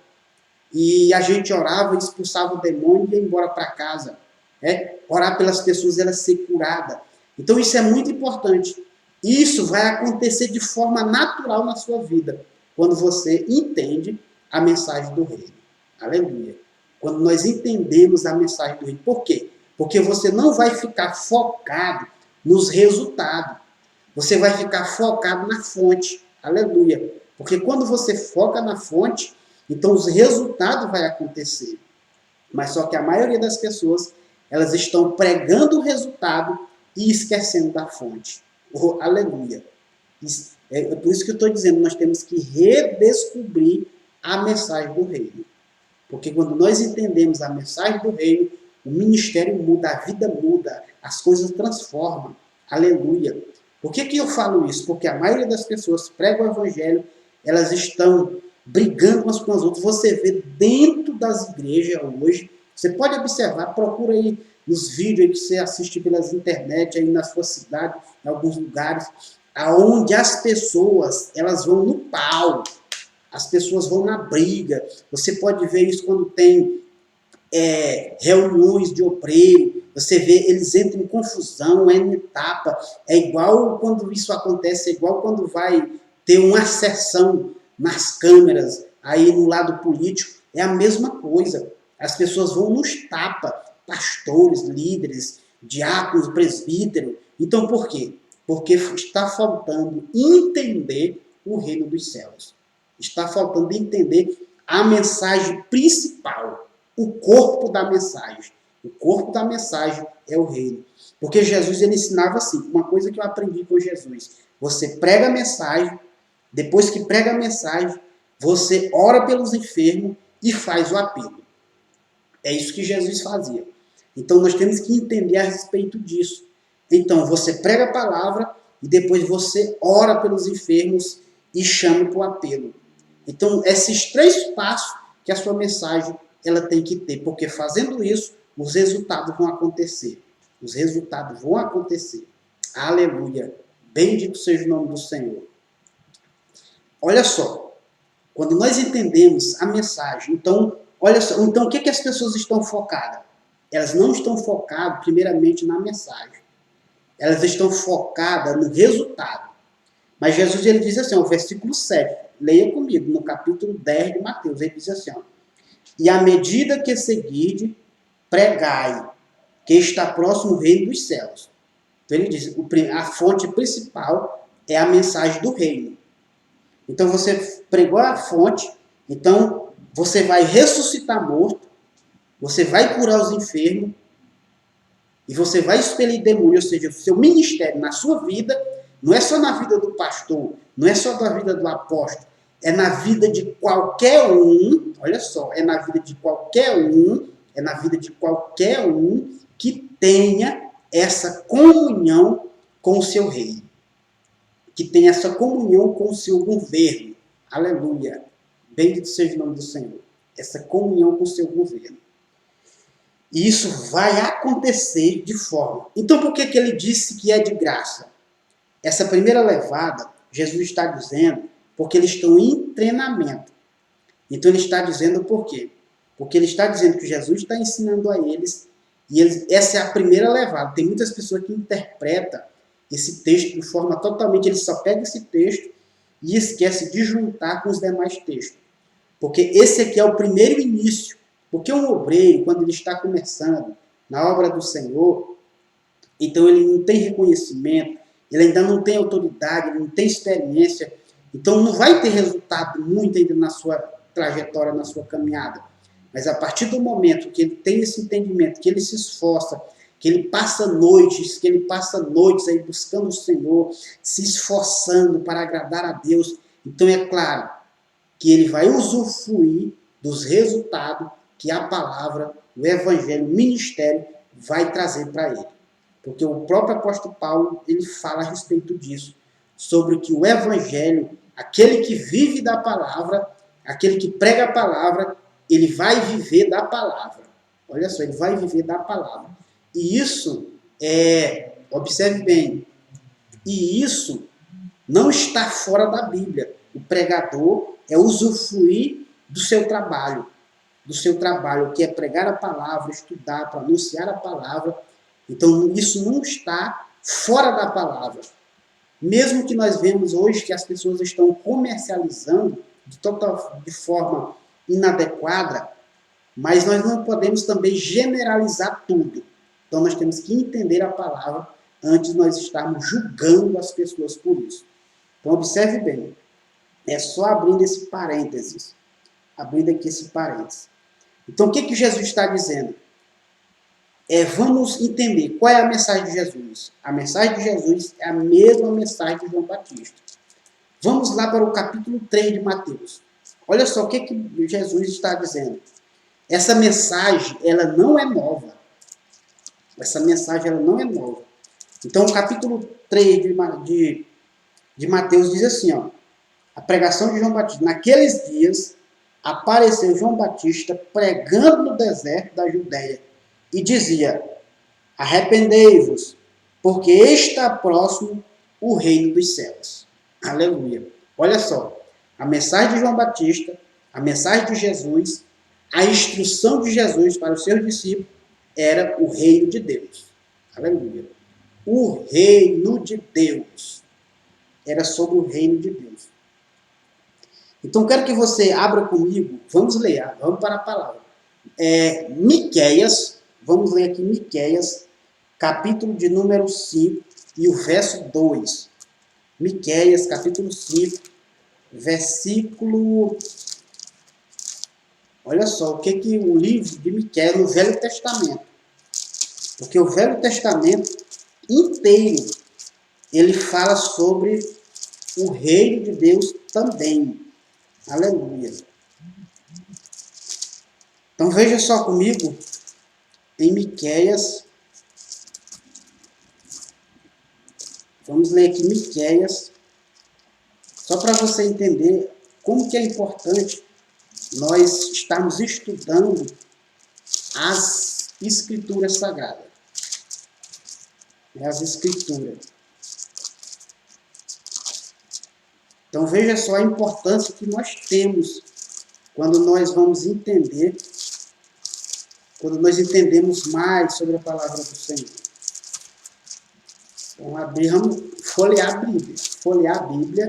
E a gente orava, expulsava o demônio e ia embora para casa. Orar pelas pessoas, elas ser curadas. Então, isso é muito importante. Isso vai acontecer de forma natural na sua vida, quando você entende a mensagem do reino. Aleluia. Quando nós entendemos a mensagem do reino. Por quê? Porque você não vai ficar focado nos resultados. Você vai ficar focado na fonte. Aleluia. Porque quando você foca na fonte, então os resultados vão acontecer. Mas só que a maioria das pessoas, elas estão pregando o resultado e esquecendo da fonte. Oh, aleluia. É por isso que eu estou dizendo, nós temos que redescobrir a mensagem do reino. Porque quando nós entendemos a mensagem do reino, o ministério muda, a vida muda, as coisas transformam. Aleluia. Por que eu falo isso? Porque a maioria das pessoas que pregam o evangelho, elas estão brigando umas com as outras. Você vê dentro das igrejas hoje, você pode observar, procura aí nos vídeos aí que você assiste pelas internet, aí na sua cidade, em alguns lugares, aonde as pessoas, elas vão no pau, as pessoas vão na briga. Você pode ver isso quando tem reuniões de obreiro, você vê, eles entram em confusão, em etapa. É igual quando isso acontece, é igual quando vai ter uma sessão nas câmeras, aí no lado político, é a mesma coisa. As pessoas vão nos tapa, pastores, líderes, diáconos, presbíteros. Então por quê? Porque está faltando entender o reino dos céus. Está faltando entender a mensagem principal, o corpo da mensagem. O corpo da mensagem é o reino. Porque Jesus ele ensinava assim, uma coisa que eu aprendi com Jesus. Você prega a mensagem, depois que prega a mensagem, você ora pelos enfermos e faz o apelo. É isso que Jesus fazia. Então nós temos que entender a respeito disso. Então você prega a palavra e depois você ora pelos enfermos e chama para o apelo. Então esses 3 passos que a sua mensagem ela tem que ter, porque fazendo isso, os resultados vão acontecer. Os resultados vão acontecer. Aleluia. Bendito seja o nome do Senhor. Olha só, quando nós entendemos a mensagem, então, olha só, então o que as pessoas estão focadas? Elas não estão focadas primeiramente na mensagem. Elas estão focadas no resultado. Mas Jesus ele diz assim, o versículo 7, leia comigo, no capítulo 10 de Mateus, ele diz assim, ó, e à medida que seguide, pregai, que está próximo o reino dos céus. Então ele diz, a fonte principal é a mensagem do reino. Então você pregou a fonte, então você vai ressuscitar morto, você vai curar os enfermos, e você vai expelir demônio, ou seja, o seu ministério na sua vida, não é só na vida do pastor, não é só na vida do apóstolo, é na vida de qualquer um, olha só, é na vida de qualquer um que tenha essa comunhão com o seu reino, que tenha essa comunhão com o seu governo. Aleluia. Bendito seja o nome do Senhor. Essa comunhão com o seu governo. E isso vai acontecer de forma. Então por que ele disse que é de graça? Essa primeira levada, Jesus está dizendo, porque eles estão em treinamento. Então ele está dizendo por quê? Porque ele está dizendo que Jesus está ensinando a eles, e essa é a primeira levada. Tem muitas pessoas que interpretam esse texto de forma totalmente, ele só pega esse texto e esquece de juntar com os demais textos. Porque esse aqui é o primeiro início. Porque um obreiro, quando ele está começando na obra do Senhor, então ele não tem reconhecimento, ele ainda não tem autoridade, ele não tem experiência, então não vai ter resultado muito ainda na sua trajetória, na sua caminhada. Mas a partir do momento que ele tem esse entendimento, que ele se esforça, que ele passa noites aí buscando o Senhor, se esforçando para agradar a Deus, então é claro que ele vai usufruir dos resultados que a palavra, o evangelho, o ministério vai trazer para ele. Porque o próprio apóstolo Paulo, ele fala a respeito disso, sobre que o evangelho, aquele que vive da palavra, aquele que prega a palavra, ele vai viver da palavra. Olha só, ele vai viver da palavra. E isso, observe bem, e isso não está fora da Bíblia. O pregador é usufruir do seu trabalho, que é pregar a palavra, estudar, para anunciar a palavra. Então, isso não está fora da palavra. Mesmo que nós vemos hoje que as pessoas estão comercializando de forma inadequada, mas nós não podemos também generalizar tudo. Então, nós temos que entender a palavra antes de nós estarmos julgando as pessoas por isso. Então, observe bem. É só abrindo esse parênteses. Abrindo aqui esse parênteses. Então, o que Jesus está dizendo? Vamos entender qual é a mensagem de Jesus. A mensagem de Jesus é a mesma mensagem de João Batista. Vamos lá para o capítulo 3 de Mateus. Olha só o que Jesus está dizendo. Essa mensagem, ela não é nova. Essa mensagem ela não é nova. Então, o capítulo 3 de Mateus diz assim, ó, a pregação de João Batista. Naqueles dias, apareceu João Batista pregando no deserto da Judéia e dizia, arrependei-vos, porque está próximo o reino dos céus. Aleluia. Olha só, a mensagem de João Batista, a mensagem de Jesus, a instrução de Jesus para os seus discípulos era o reino de Deus. Aleluia. O reino de Deus. Era sobre o reino de Deus. Então, quero que você abra comigo, vamos ler, vamos para a palavra. Miqueias, vamos ler aqui Miqueias, capítulo de número 5 e o verso 2. Miqueias, capítulo 5, versículo... Olha só, o que o livro de Miqueias no Velho Testamento. Porque o Velho Testamento inteiro, ele fala sobre o reino de Deus também. Aleluia. Então veja só comigo em Miqueias. Vamos ler aqui Miqueias, só para você entender como que é importante nós estarmos estudando as Escrituras Sagradas. As Escrituras. Então veja só a importância que nós temos quando nós vamos entender, quando nós entendemos mais sobre a palavra do Senhor. Vamos abrir, vamos folhear a Bíblia. Folhear a Bíblia.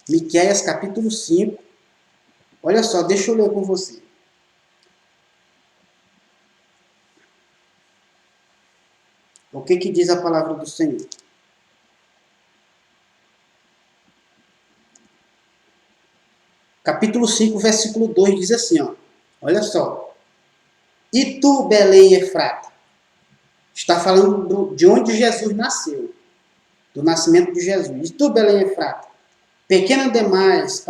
Miqueias capítulo 5. Olha só, deixa eu ler com você. O que diz a palavra do Senhor? Capítulo 5, versículo 2 diz assim, ó. Olha só. E tu, Belém Efrata? Está falando de onde Jesus nasceu. Do nascimento de Jesus. E tu, Belém Efrata? Pequena demais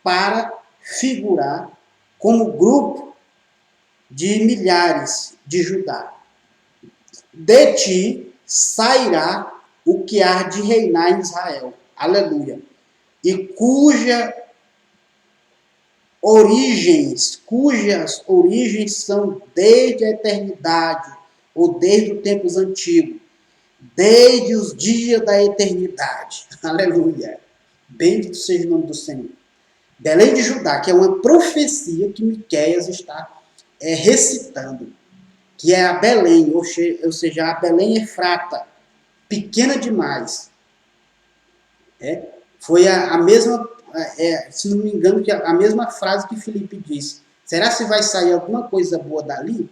para figurar como grupo de milhares de Judá. De ti sairá o que há de reinar em Israel. Aleluia. E cujas origens são desde a eternidade, ou desde os tempos antigos, desde os dias da eternidade. Aleluia. Bendito seja o nome do Senhor. Belém de Judá, que é uma profecia que Miqueias está recitando, que é a Belém, ou seja, a Belém Efrata, pequena demais. Foi a mesma, se não me engano, que a mesma frase que Filipe disse. Será se vai sair alguma coisa boa dali?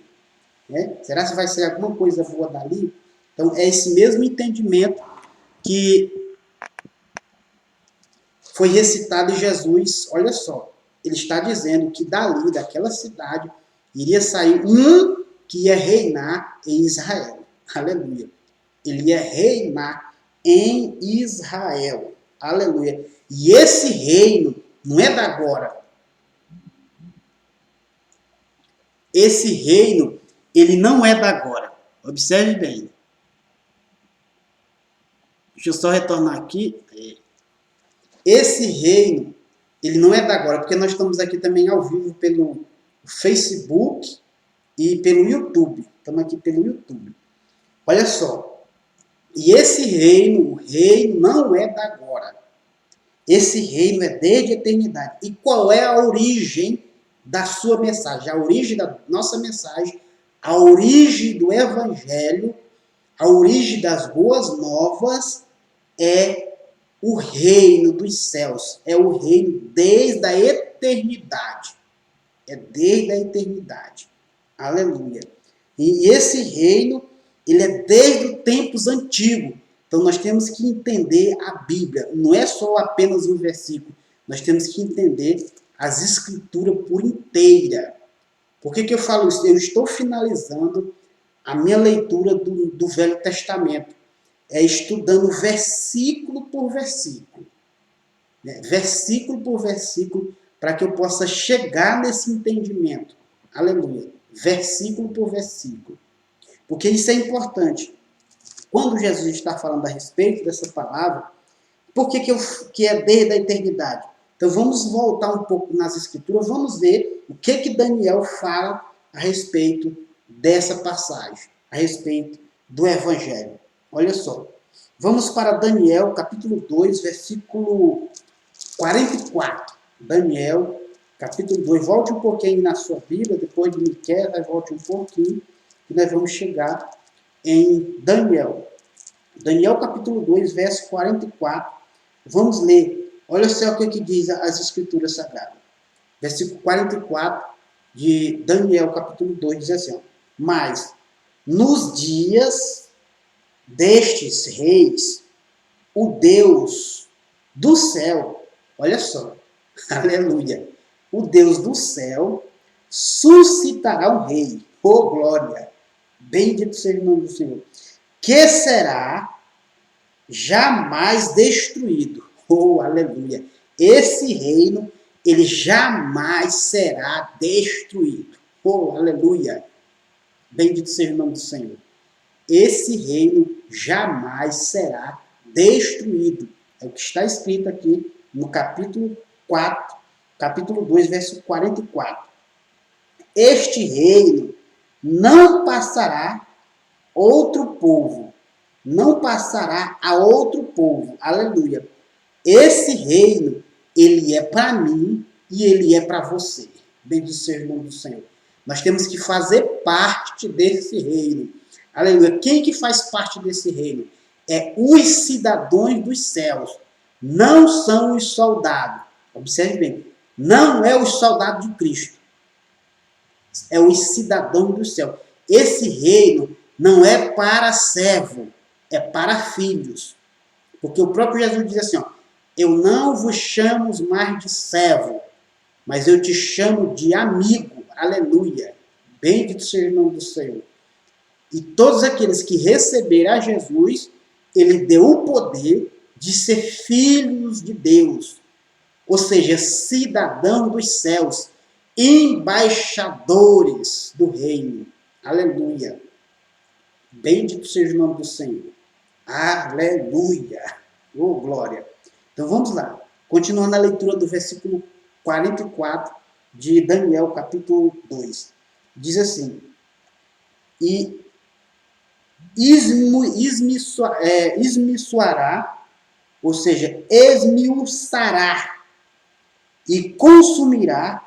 Será se vai sair alguma coisa boa dali? Então, é esse mesmo entendimento que foi recitado em Jesus. Olha só, ele está dizendo que dali, daquela cidade, iria sair um que ia reinar em Israel. Aleluia. Ele ia reinar em Israel. Aleluia. E esse reino não é da agora. Esse reino, ele não é da agora. Observe bem. Deixa eu só retornar aqui. Esse reino, ele não é da agora, porque nós estamos aqui também ao vivo pelo Facebook e pelo YouTube. Estamos aqui pelo YouTube. Olha só. E esse reino, o reino não é da agora. Esse reino é desde a eternidade. E qual é a origem da sua mensagem? A origem da nossa mensagem, a origem do Evangelho, a origem das boas novas é o reino dos céus. É o reino desde a eternidade. É desde a eternidade. Aleluia. E esse reino, ele é desde os tempos antigos. Então, nós temos que entender a Bíblia. Não é só apenas um versículo. Nós temos que entender as Escrituras por inteira. Por que eu falo isso? Eu estou finalizando a minha leitura do Velho Testamento. Estudando versículo por versículo. Versículo por versículo, para que eu possa chegar nesse entendimento. Aleluia. versículo por versículo. Porque isso é importante. Quando Jesus está falando a respeito dessa palavra, por que é desde a eternidade? Então vamos voltar um pouco nas escrituras, vamos ver o que Daniel fala a respeito dessa passagem, a respeito do evangelho. Olha só. Vamos para Daniel, capítulo 2, versículo 44. Daniel, capítulo 2. Volte um pouquinho na sua Bíblia, depois de Miqueias, volte um pouquinho, que nós vamos chegar em Daniel. Daniel, capítulo 2, verso 44. Vamos ler. Olha só o que diz as Escrituras Sagradas. Versículo 44 de Daniel, capítulo 2, diz assim: mas nos dias destes reis, o Deus do céu, olha só, aleluia, o Deus do céu suscitará um rei, oh glória, bendito seja o nome do Senhor, que será jamais destruído, oh aleluia, esse reino, ele jamais será destruído, oh aleluia, bendito seja o nome do Senhor. Esse reino jamais será destruído. É o que está escrito aqui no capítulo 4, capítulo 2, verso 44. Este reino não passará outro povo, não passará a outro povo. Aleluia. Esse reino, ele é para mim e ele é para você. Bendito seja o nome do Senhor. Nós temos que fazer parte desse reino. Aleluia. Quem que faz parte desse reino? É os cidadãos dos céus. Não são os soldados. Observe bem. Não é os soldados de Cristo. É os cidadãos do céu. Esse reino não é para servo. É para filhos. Porque o próprio Jesus diz assim, ó, eu não vos chamo mais de servo, mas eu te chamo de amigo. Aleluia. Bendito seja o nome do Senhor. E todos aqueles que receberam a Jesus, ele deu o poder de ser filhos de Deus. Ou seja, cidadão dos céus, embaixadores do reino. Aleluia. Bendito seja o nome do Senhor. Aleluia. Oh, glória. Então vamos lá. Continuando a leitura do versículo 44 de Daniel, capítulo 2. Diz assim: e esmiçoará, ou seja, esmiuçará e consumirá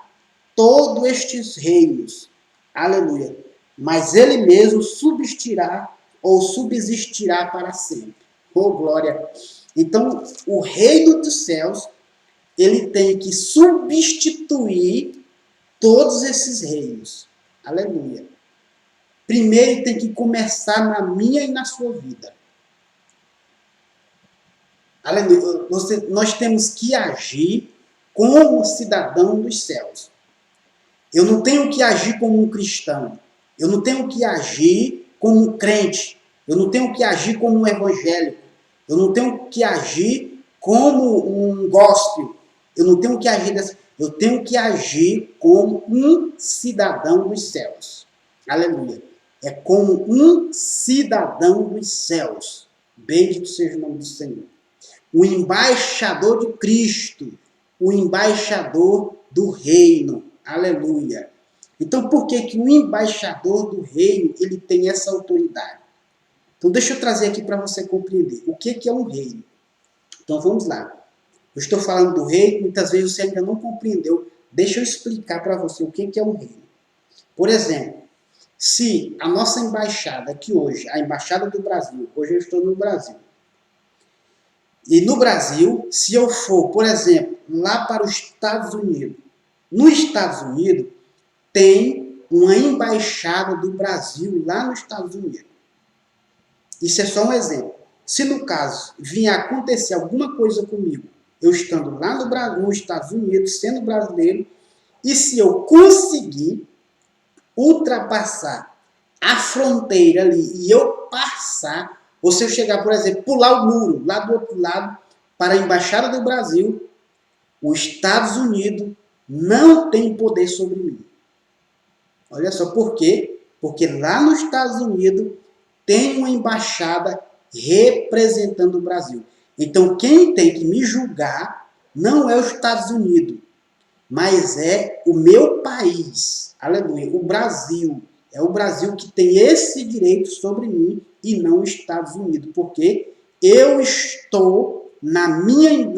todos estes reinos. Aleluia. Mas ele mesmo subsistirá ou subsistirá para sempre. Oh, glória. Então, o reino dos céus, ele tem que substituir todos esses reinos. Aleluia. Primeiro tem que começar na minha e na sua vida. Aleluia. Nós temos que agir como cidadão dos céus. Eu não tenho que agir como um cristão. Eu não tenho que agir como um crente. Eu não tenho que agir como um evangélico. Eu não tenho que agir como um gospel. Eu não tenho que agir dessa. Eu tenho que agir como um cidadão dos céus. Aleluia. É como um cidadão dos céus. Bendito seja o nome do Senhor. O embaixador de Cristo. O embaixador do reino. Aleluia. Então, por que o embaixador do reino ele tem essa autoridade? Então, deixa eu trazer aqui para você compreender. O que é um reino? Então, vamos lá. Eu estou falando do reino, muitas vezes você ainda não compreendeu. Deixa eu explicar para você o que é um reino. Por exemplo, se a nossa embaixada aqui hoje, a embaixada do Brasil, hoje eu estou no Brasil. E no Brasil, se eu for, por exemplo, lá para os Estados Unidos, nos Estados Unidos, tem uma embaixada do Brasil lá nos Estados Unidos. Isso é só um exemplo. Se no caso vier acontecer alguma coisa comigo, eu estando lá nos Estados Unidos, sendo brasileiro, e se eu conseguir ultrapassar a fronteira ali e eu passar, ou se eu chegar, por exemplo, pular o muro lá do outro lado para a embaixada do Brasil, os Estados Unidos não tem poder sobre mim. Olha só por quê? Porque lá nos Estados Unidos tem uma embaixada representando o Brasil. Então, quem tem que me julgar não é os Estados Unidos, mas é o meu país. Aleluia. O Brasil. É o Brasil que tem esse direito sobre mim e não os Estados Unidos. Porque eu estou na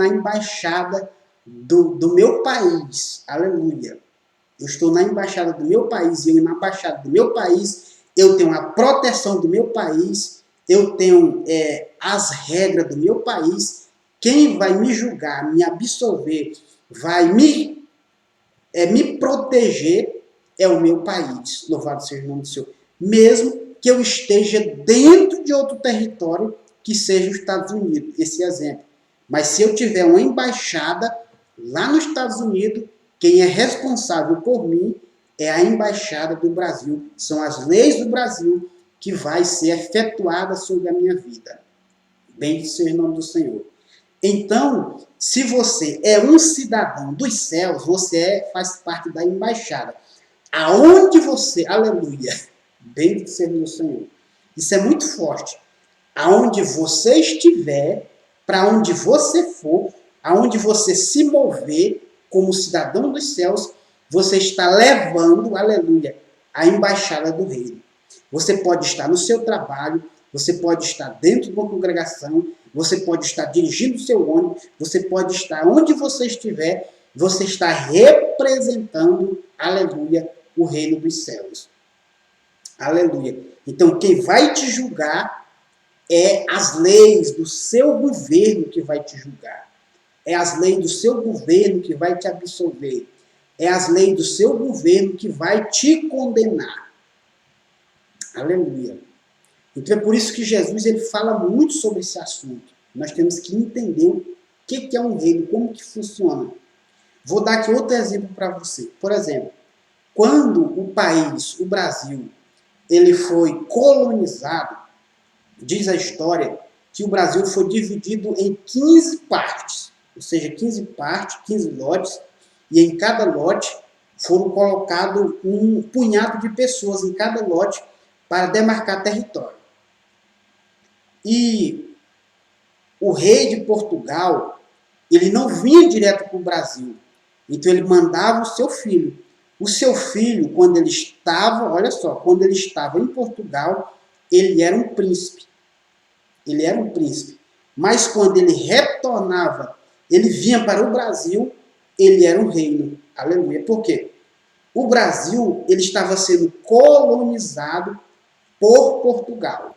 embaixada do meu país. Aleluia. Eu estou na embaixada do meu país e eu na embaixada do meu país, eu tenho a proteção do meu país, eu tenho as regras do meu país. Quem vai me julgar, me absolver, vai me proteger é o meu país. Louvado seja o nome do Senhor. Mesmo que eu esteja dentro de outro território que seja os Estados Unidos, esse exemplo. Mas se eu tiver uma embaixada lá nos Estados Unidos, quem é responsável por mim é a embaixada do Brasil. São as leis do Brasil que vai ser efetuada sobre a minha vida. Bendito seja o nome do Senhor. Então, se você é um cidadão dos céus, você faz parte da embaixada. Aonde você, aleluia, bendito seja o Senhor. Isso é muito forte. Aonde você estiver, para onde você for, aonde você se mover como cidadão dos céus, você está levando, aleluia, a embaixada do reino. Você pode estar no seu trabalho, você pode estar dentro de uma congregação, você pode estar dirigindo o seu ônibus, você pode estar onde você estiver, você está representando, aleluia, o reino dos céus. Aleluia. Então, quem vai te julgar é as leis do seu governo que vai te julgar. É as leis do seu governo que vai te absolver. É as leis do seu governo que vai te condenar. Aleluia. Então é por isso que Jesus ele fala muito sobre esse assunto. Nós temos que entender o que é um reino, como que funciona. Vou dar aqui outro exemplo para você. Por exemplo, quando o país, o Brasil, ele foi colonizado, diz a história que o Brasil foi dividido em 15 partes, ou seja, 15 partes, 15 lotes, e em cada lote foram colocados um punhado de pessoas em cada lote para demarcar território. E o rei de Portugal, ele não vinha direto para o Brasil, então ele mandava o seu filho. O seu filho, quando ele estava, olha só, quando ele estava em Portugal, ele era um príncipe. Ele era um príncipe. Mas quando ele retornava, ele vinha para o Brasil, ele era um reino. Aleluia. Por quê? O Brasil ele estava sendo colonizado por Portugal.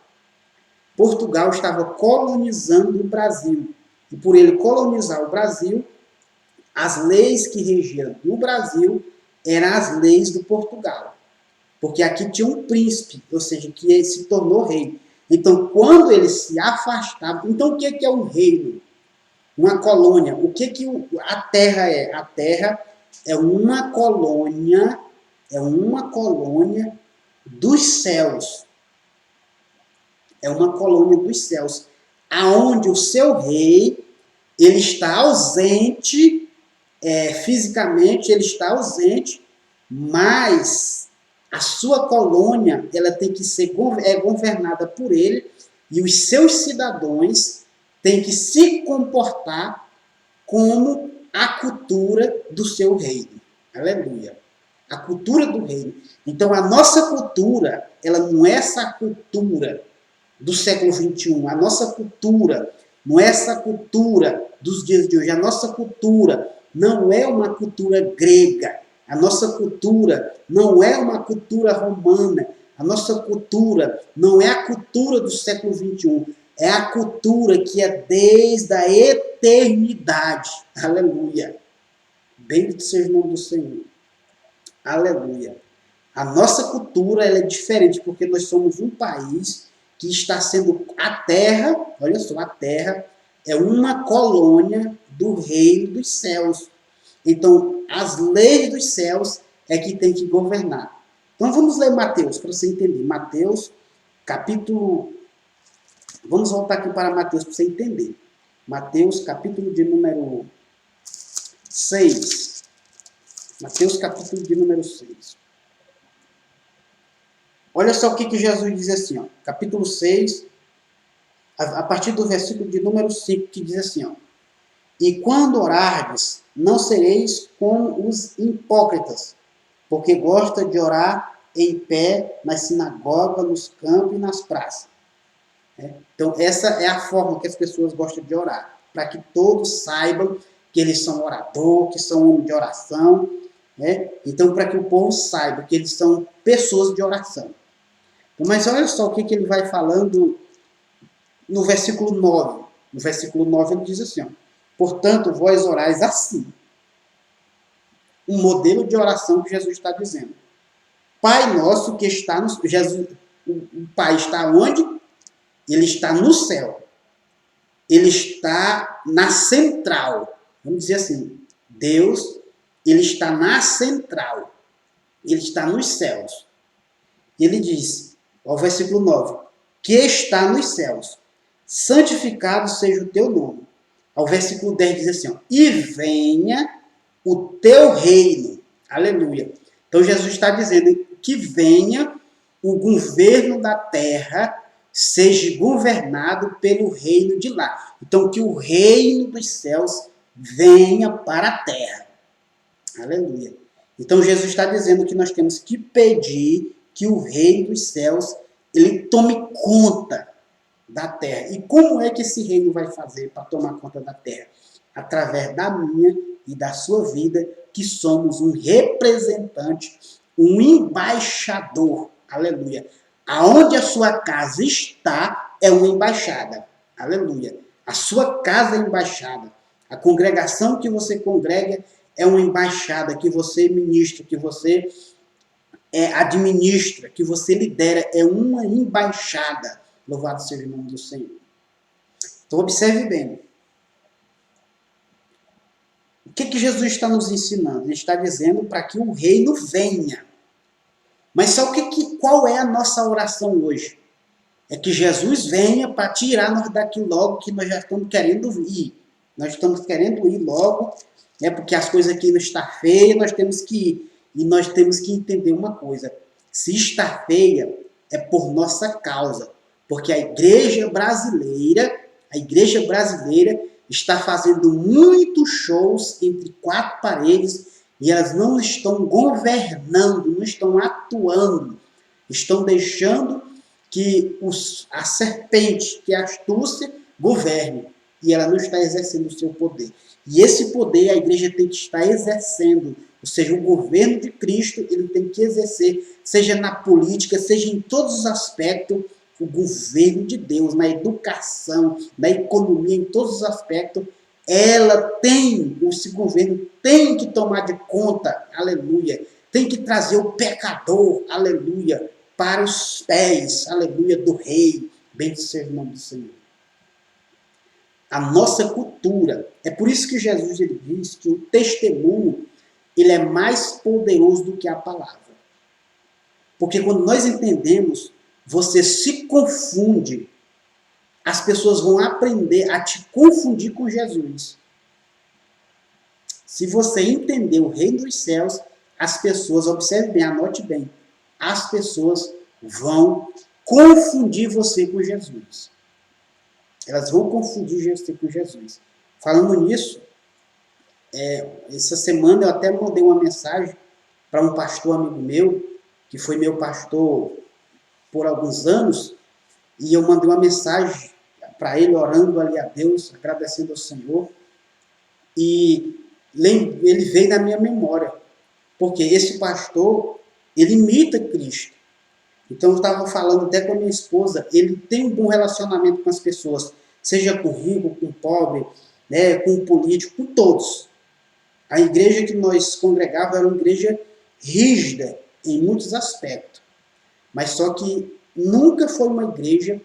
Portugal estava colonizando o Brasil. E por ele colonizar o Brasil, as leis que regiam no Brasil eram as leis do Portugal. Porque aqui tinha um príncipe, ou seja, que se tornou rei. Então, quando ele se afastava... Então, o que é um reino? Uma colônia. O que a terra é? A terra é uma colônia dos céus. É uma colônia dos céus. Aonde o seu rei, ele está ausente, fisicamente ele está ausente, mas a sua colônia ela tem que ser governada por ele e os seus cidadãos têm que se comportar como a cultura do seu reino. Aleluia. A cultura do reino. Então, a nossa cultura, ela não é essa cultura do século XXI. A nossa cultura não é essa cultura dos dias de hoje. A nossa cultura não é uma cultura grega. A nossa cultura não é uma cultura romana. A nossa cultura não é a cultura do século XXI. É a cultura que é desde a eternidade. Aleluia. Bendito seja o nome do Senhor. Aleluia. A nossa cultura ela é diferente porque nós somos um país que está sendo a terra, olha só, a terra é uma colônia do reino dos céus. Então, as leis dos céus é que tem que governar. Então, vamos ler Mateus, para você entender. Mateus, capítulo... Vamos voltar aqui para Mateus, para você entender. Mateus, capítulo de número 6. Mateus, capítulo de número 6. Olha só o que Jesus diz assim, ó, capítulo 6, a partir do versículo de número 5, que diz assim, ó, e quando orardes, não sereis como os hipócritas, porque gosta de orar em pé nas sinagogas, nos campos e nas praças. Então, essa é a forma que as pessoas gostam de orar, para que todos saibam que eles são orador, que são homens de oração, né? Então, para que o povo saiba que eles são pessoas de oração. Mas olha só o que ele vai falando no versículo 9. No versículo 9 ele diz assim, ó, portanto, vós orais assim. Um modelo de oração que Jesus está dizendo. Pai nosso que está no... Jesus, o Pai está onde? Ele está no céu. Ele está na central. Vamos dizer assim, Deus, ele está na central. Ele está nos céus. Ele diz, ao versículo 9, que está nos céus. Santificado seja o teu nome. Ao versículo 10 diz assim, ó, e venha o teu reino. Aleluia. Então Jesus está dizendo que venha o governo da terra, seja governado pelo reino de lá. Então que o reino dos céus venha para a terra. Aleluia. Então Jesus está dizendo que nós temos que pedir que o reino dos céus ele tome conta da terra. E como é que esse reino vai fazer para tomar conta da terra? Através da minha e da sua vida, que somos um representante, um embaixador. Aleluia. Aonde a sua casa está, é uma embaixada. Aleluia. A sua casa é embaixada. A congregação que você congrega é uma embaixada que você ministra, que você administra, que você lidera. É uma embaixada. Louvado seja o nome do Senhor. Então, observe bem. O que Jesus está nos ensinando? Ele está dizendo para que o reino venha. Mas só qual é a nossa oração hoje? É que Jesus venha para tirar nós daqui logo, que nós já estamos querendo ir. Nós estamos querendo ir logo, porque as coisas aqui não estão feias, nós temos que ir. E nós temos que entender uma coisa. Se está feia, é por nossa causa. Porque a igreja brasileira está fazendo muitos shows entre quatro paredes e elas não estão governando, não estão atuando. Estão deixando que a serpente, que a astúcia, governe. E ela não está exercendo o seu poder. E esse poder a igreja tem que estar exercendo. Ou seja, o governo de Cristo ele tem que exercer, seja na política, seja em todos os aspectos, o governo de Deus, na educação, na economia, em todos os aspectos, esse governo tem que tomar de conta, aleluia, tem que trazer o pecador, aleluia, para os pés, aleluia, do rei, bendito seja o nome do Senhor. A nossa cultura, é por isso que Jesus ele diz que o testemunho ele é mais poderoso do que a palavra. Porque quando nós entendemos, você se confunde, as pessoas vão aprender a te confundir com Jesus. Se você entender o reino dos céus, as pessoas, observe bem, anote bem, as pessoas vão confundir você com Jesus. Elas vão confundir você com Jesus. Falando nisso, essa semana eu até mandei uma mensagem para um pastor amigo meu, que foi meu pastor por alguns anos, e eu mandei uma mensagem para ele, orando ali a Deus, agradecendo ao Senhor, e ele veio na minha memória, porque esse pastor, ele imita Cristo. Então eu estava falando até com a minha esposa, ele tem um bom relacionamento com as pessoas, seja com o rico, com o pobre, né, com o político, com todos. A igreja que nós congregávamos era uma igreja rígida em muitos aspectos, mas só que nunca foi uma igreja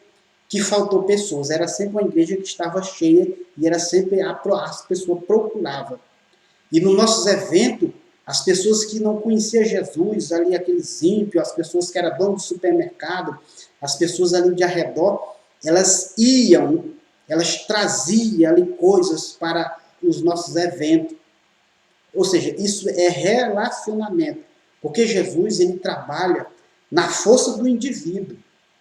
que faltou pessoas, era sempre uma igreja que estava cheia e era sempre as pessoas procuravam. E nos nossos eventos, as pessoas que não conheciam Jesus, ali aqueles ímpios, as pessoas que eram donos do supermercado, as pessoas ali de arredor, elas traziam ali coisas para os nossos eventos. Ou seja, isso é relacionamento. Porque Jesus, ele trabalha na força do indivíduo.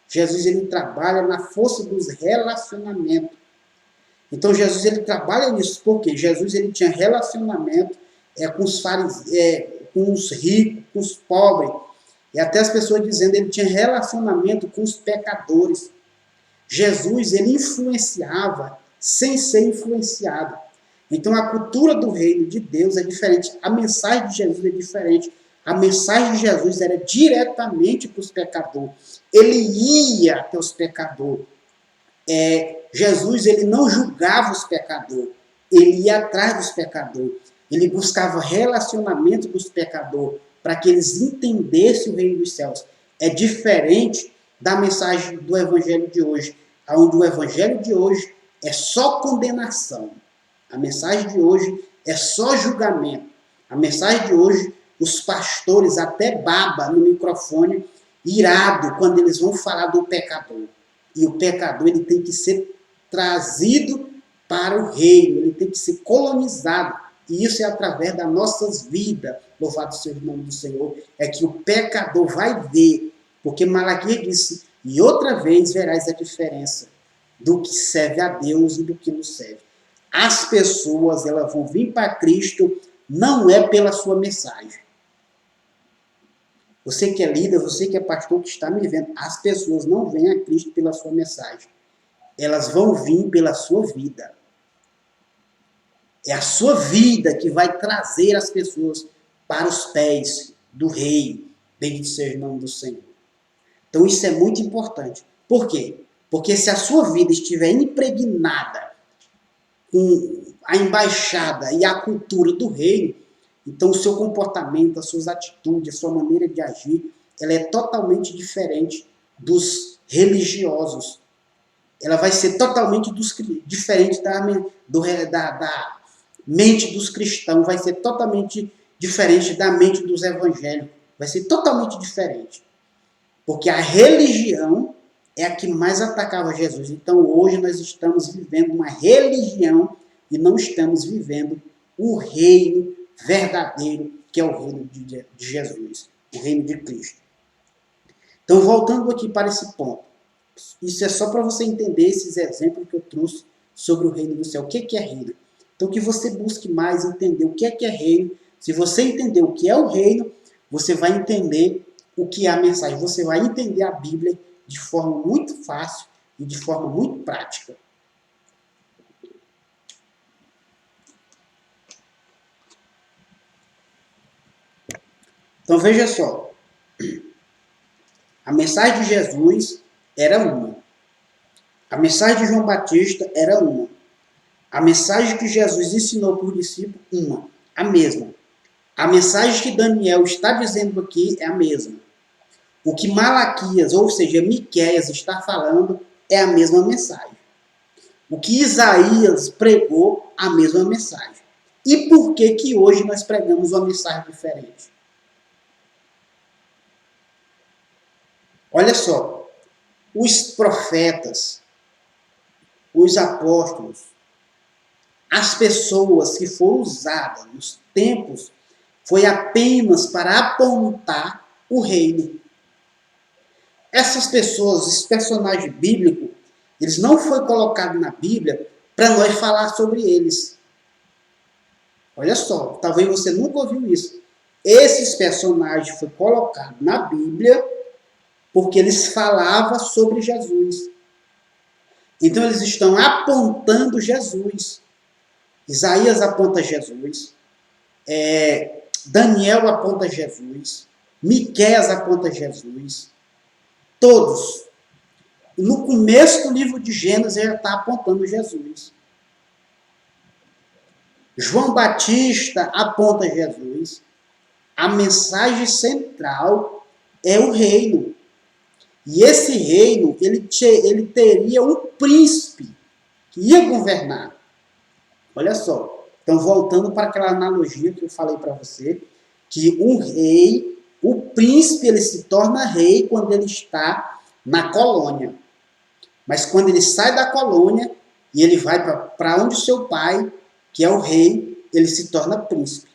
Jesus ele trabalha na força dos relacionamentos. Então Jesus ele trabalha nisso, porque Jesus ele tinha relacionamento com os com os ricos, com os pobres, e até as pessoas dizendo ele tinha relacionamento com os pecadores. Jesus ele influenciava sem ser influenciado. Então a cultura do reino de Deus é diferente, a mensagem de Jesus é diferente. A mensagem de Jesus era diretamente para os pecadores. Ele ia até os pecadores. Jesus ele não julgava os pecadores, ele ia atrás dos pecadores, ele buscava relacionamento com os pecadores, para que eles entendessem o reino dos céus. É diferente da mensagem do evangelho de hoje, onde o evangelho de hoje é só condenação. A mensagem de hoje é só julgamento. A mensagem de hoje, os pastores até baba no microfone, irado, quando eles vão falar do pecador. E o pecador ele tem que ser trazido para o reino, ele tem que ser colonizado. E isso é através das nossas vidas, louvado seja o nome do Senhor, é que o pecador vai ver, porque Malaquias disse, e outra vez verás a diferença do que serve a Deus e do que não serve. As pessoas elas vão vir para Cristo não é pela sua mensagem. Você que é líder, você que é pastor, que está me vendo, as pessoas não vêm a Cristo pela sua mensagem. Elas vão vir pela sua vida. É a sua vida que vai trazer as pessoas para os pés do Rei. Bendito seja o nome do Senhor. Então isso é muito importante. Por quê? Porque se a sua vida estiver impregnada com a embaixada e a cultura do reino, então o seu comportamento, as suas atitudes, a sua maneira de agir, ela é totalmente diferente dos religiosos. Ela vai ser totalmente diferente da mente dos cristãos, vai ser totalmente diferente da mente dos evangélicos. Vai ser totalmente diferente. Porque a religião é a que mais atacava Jesus. Então hoje nós estamos vivendo uma religião e não estamos vivendo o reino verdadeiro, que é o reino de Jesus, o reino de Cristo. Então, voltando aqui para esse ponto, isso é só para você entender esses exemplos que eu trouxe sobre o reino do céu. O que é reino? Então, que você busque mais entender o que é reino. Se você entender o que é o reino, você vai entender o que é a mensagem. Você vai entender a Bíblia de forma muito fácil e de forma muito prática. Então veja só, a mensagem de Jesus era uma, a mensagem de João Batista era uma, a mensagem que Jesus ensinou para os discípulos, uma, a mesma. A mensagem que Daniel está dizendo aqui é a mesma. O que Malaquias, ou seja, Miqueias está falando é a mesma mensagem. O que Isaías pregou, a mesma mensagem. E por que que hoje nós pregamos uma mensagem diferente? Olha só, os profetas, os apóstolos, as pessoas que foram usadas nos tempos, foi apenas para apontar o reino. Essas pessoas, esses personagens bíblicos, eles não foram colocados na Bíblia para nós falar sobre eles. Olha só, talvez você nunca ouviu isso. Esses personagens foram colocados na Bíblia porque eles falavam sobre Jesus. Então eles estão apontando Jesus. Isaías aponta Jesus. Daniel aponta Jesus. Miqueias aponta Jesus. Todos. No começo do livro de Gênesis ele está apontando Jesus. João Batista aponta Jesus. A mensagem central é o reino. E esse reino, ele teria um príncipe que ia governar. Olha só. Então, voltando para aquela analogia que eu falei para você, que um rei, o príncipe, ele se torna rei quando ele está na colônia. Mas quando ele sai da colônia e ele vai para onde o seu pai, que é o rei, ele se torna príncipe.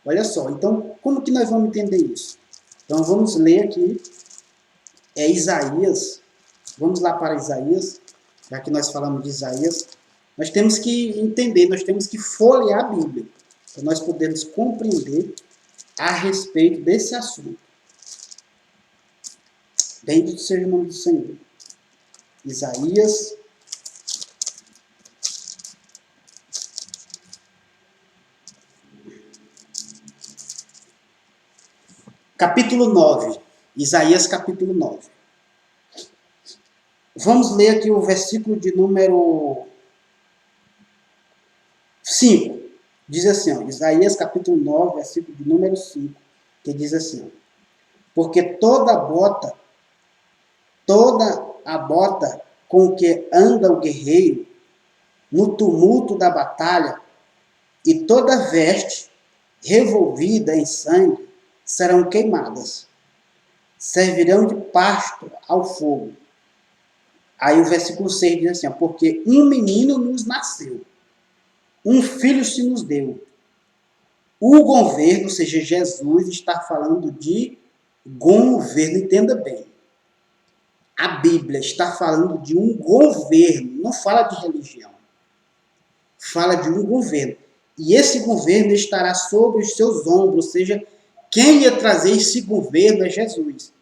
Olha só. Então, como que nós vamos entender isso? Então, vamos ler aqui é Isaías. Vamos lá para Isaías, já que nós falamos de Isaías. Nós temos que entender, nós temos que folhear a Bíblia, para nós podermos compreender a respeito desse assunto. Bendito seja o nome do Senhor. Isaías, capítulo 9. Isaías, capítulo 9. Vamos ler aqui o versículo de número 5. Diz assim, ó, Isaías, capítulo 9, versículo de número 5, que diz assim, ó, porque toda a bota com que anda o guerreiro no tumulto da batalha e toda veste revolvida em sangue serão queimadas, servirão de pasto ao fogo. Aí o versículo 6 diz assim, ó, porque um menino nos nasceu, um filho se nos deu. O governo, ou seja, Jesus está falando de governo, entenda bem. A Bíblia está falando de um governo, não fala de religião. Fala de um governo. E esse governo estará sobre os seus ombros, ou seja, quem ia trazer esse governo é Jesus.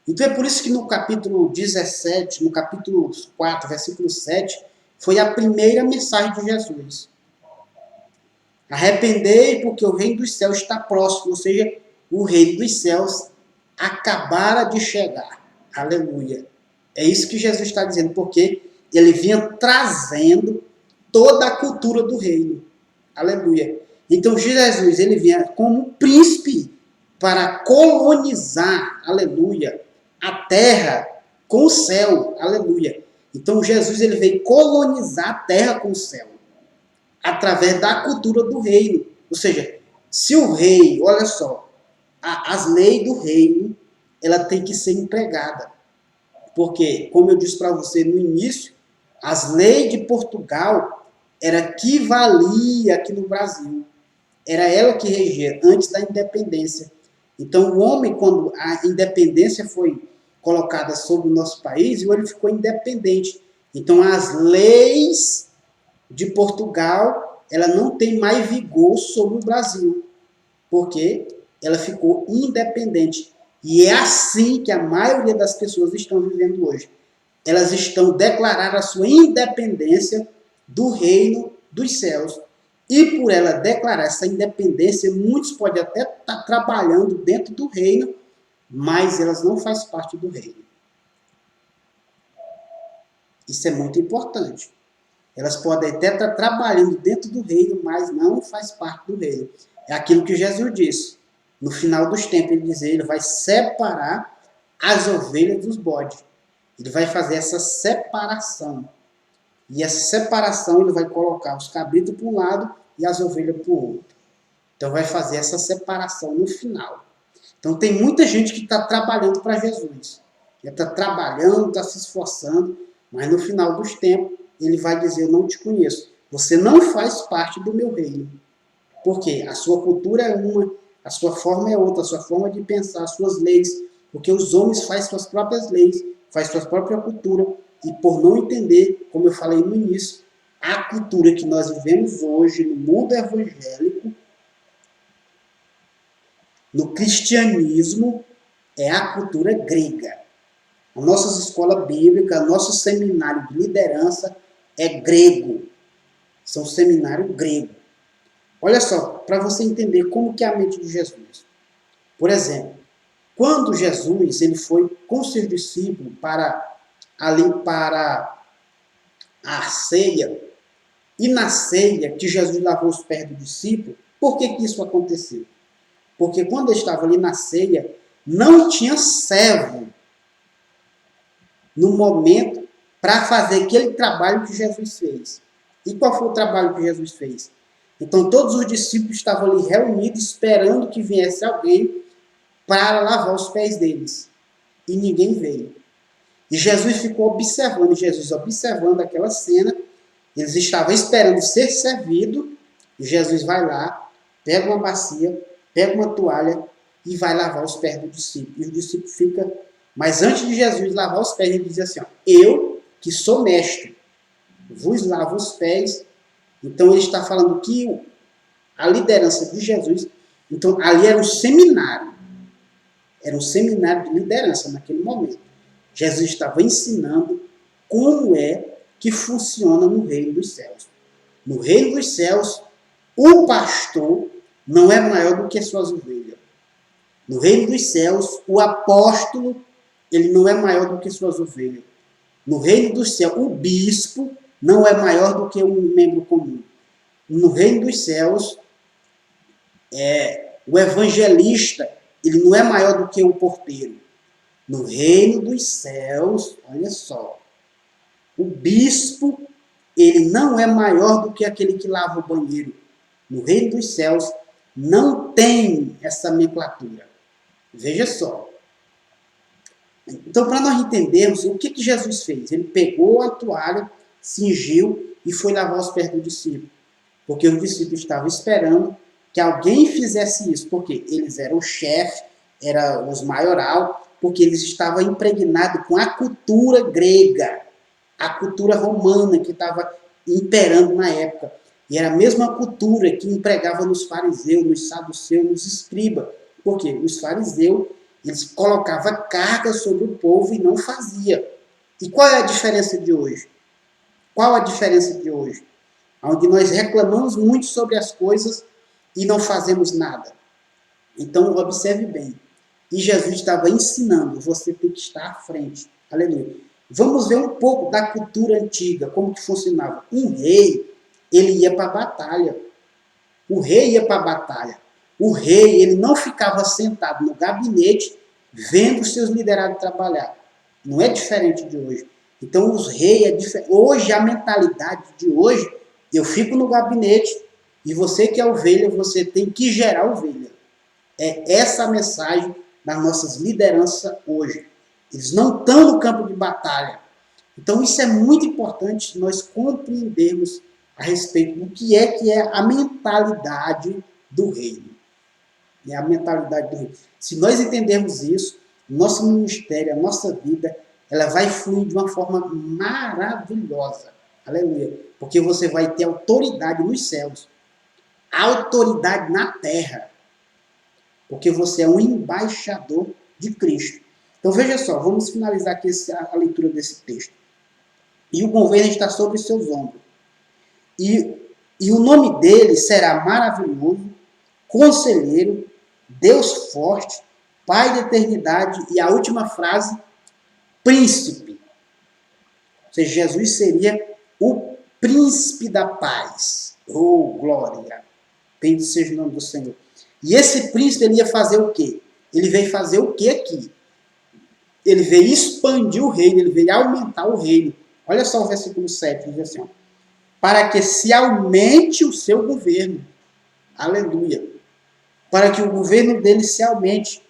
Então é por isso que no capítulo 17, no capítulo 4, versículo 7, foi a primeira mensagem de Jesus. Arrependei, porque o reino dos céus está próximo, ou seja, o reino dos céus acabara de chegar. Aleluia. É isso que Jesus está dizendo, porque ele vinha trazendo toda a cultura do reino. Aleluia. Então Jesus, ele vinha como príncipe para colonizar, aleluia, a terra com o céu. Aleluia. Então Jesus, ele veio colonizar a terra com o céu, através da cultura do reino. Ou seja, se o rei, olha só, as leis do reino, ela tem que ser empregada. Porque, como eu disse para você no início, as leis de Portugal era que valia aqui no Brasil. Era ela que regia antes da independência. Então, o homem, quando a independência foi colocada sobre o nosso país, ele ficou independente. Então, as leis de Portugal, ela não tem mais vigor sobre o Brasil, porque ela ficou independente. E é assim que a maioria das pessoas estão vivendo hoje. Elas estão declarando a sua independência do reino dos céus. E por ela declarar essa independência, muitos podem até estar trabalhando dentro do reino, mas elas não fazem parte do reino. Isso é muito importante. Elas podem até estar trabalhando dentro do reino, mas não faz parte do reino. É aquilo que Jesus disse. No final dos tempos, ele diz, ele vai separar as ovelhas dos bodes. Ele vai fazer essa separação. E essa separação, ele vai colocar os cabritos para um lado e as ovelhas para o outro. Então, vai fazer essa separação no final. Então, tem muita gente que está trabalhando para Jesus. Ele está trabalhando, está se esforçando, mas no final dos tempos, ele vai dizer, eu não te conheço. Você não faz parte do meu reino. Por quê? A sua cultura é uma, a sua forma é outra, a sua forma de pensar, as suas leis. Porque os homens fazem suas próprias leis, fazem sua própria cultura. E por não entender, como eu falei no início, a cultura que nós vivemos hoje no mundo evangélico, no cristianismo, é a cultura grega. A nossa escola bíblica, nosso seminário de liderança é grego. São seminário grego. Olha só, para você entender como que é a mente de Jesus. Por exemplo, quando Jesus ele foi com seus discípulos para a ceia, e na ceia que Jesus lavou os pés do discípulo, por que isso aconteceu? Porque quando ele estava ali na ceia, não tinha servo no momento para fazer aquele trabalho que Jesus fez. E qual foi o trabalho que Jesus fez? Então todos os discípulos estavam ali reunidos, esperando que viesse alguém para lavar os pés deles. E ninguém veio. E Jesus ficou observando, observando aquela cena. Eles estavam esperando ser servido. E Jesus vai lá, pega uma bacia, pega uma toalha e vai lavar os pés do discípulo. E o discípulo fica Mas antes de Jesus lavar os pés, ele dizia assim, ó, eu, que sou mestre, vos lavo os pés. Então ele está falando que a liderança de Jesus, então ali era um seminário de liderança naquele momento. Jesus estava ensinando como é que funciona no reino dos céus. No reino dos céus, o pastor não é maior do que suas ovelhas. No reino dos céus, o apóstolo, ele não é maior do que suas ovelhas. No reino dos céus, o bispo não é maior do que um membro comum. No reino dos céus, o evangelista, ele não é maior do que o porteiro. No reino dos céus, olha só, o bispo, ele não é maior do que aquele que lava o banheiro. No reino dos céus, não tem essa nomenclatura. Veja só. Então, para nós entendermos o que Jesus fez, ele pegou a toalha, cingiu e foi lavar os pés do discípulo. Porque os discípulos estavam esperando que alguém fizesse isso, porque eles eram o chefe, eram os maioral, porque eles estavam impregnados com a cultura grega, a cultura romana que estava imperando na época. E era a mesma cultura que empregava nos fariseus, nos saduceus, nos escribas. Porque os fariseus, eles colocavam carga sobre o povo e não fazia. E qual é a diferença de hoje? Qual a diferença de hoje? Onde nós reclamamos muito sobre as coisas e não fazemos nada. Então, observe bem. E Jesus estava ensinando, você tem que estar à frente. Aleluia. Vamos ver um pouco da cultura antiga, como que funcionava. Um rei, ele ia para a batalha. O rei ia para a batalha. O rei, ele não ficava sentado no gabinete vendo seus liderados trabalhar. Não é diferente de hoje. Então, os reis é diferente. Hoje, a mentalidade de hoje, eu fico no gabinete e você que é ovelha, você tem que gerar ovelha. É essa a mensagem das nossas lideranças hoje. Eles não estão no campo de batalha. Então, isso é muito importante nós compreendermos a respeito do que é a mentalidade do reino. É a mentalidade do reino. Se nós entendermos isso, nosso ministério, a nossa vida, ela vai fluir de uma forma maravilhosa. Aleluia. Porque você vai ter autoridade nos céus. Autoridade na terra. Porque você é um embaixador de Cristo. Então veja só, vamos finalizar aqui a leitura desse texto. E o governo está sobre os seus ombros. E o nome dele será maravilhoso, conselheiro, Deus forte, Pai da eternidade. E a última frase, príncipe. Ou seja, Jesus seria o príncipe da paz. Oh, glória! Bendito seja o nome do Senhor. E esse príncipe, ele ia fazer o quê? Ele veio fazer o quê aqui? Ele veio expandir o reino, ele veio aumentar o reino. Olha só o versículo 7, diz assim, ó, para que se aumente o seu governo. Aleluia. Para que o governo dele se aumente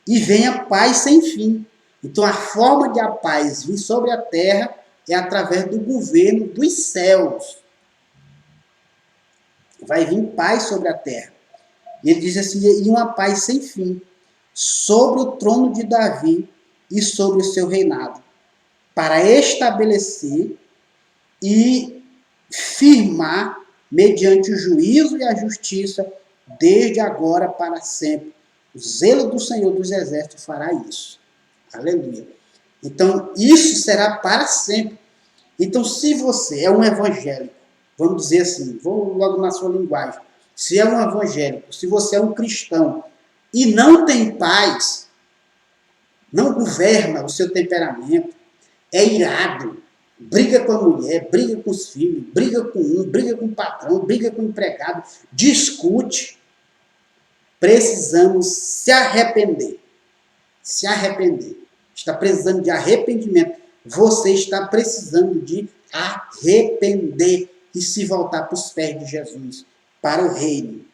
e venha paz sem fim. Então a forma de a paz vir sobre a terra é através do governo dos céus. Vai vir paz sobre a terra. E ele diz assim, e uma paz sem fim, sobre o trono de Davi e sobre o seu reinado, para estabelecer e firmar mediante o juízo e a justiça, desde agora para sempre. O zelo do Senhor dos Exércitos fará isso. Aleluia. Então, isso será para sempre. Então, se você é um evangélico, vamos dizer assim, vou logo na sua linguagem, se é um evangélico, se você é um cristão e não tem paz, não governa o seu temperamento, é irado, briga com a mulher, briga com os filhos, briga com um, briga com o patrão, briga com o empregado, discute, precisamos se arrepender. Se arrepender. Está precisando de arrependimento. Você está precisando de arrepender e se voltar para os pés de Jesus, para o reino.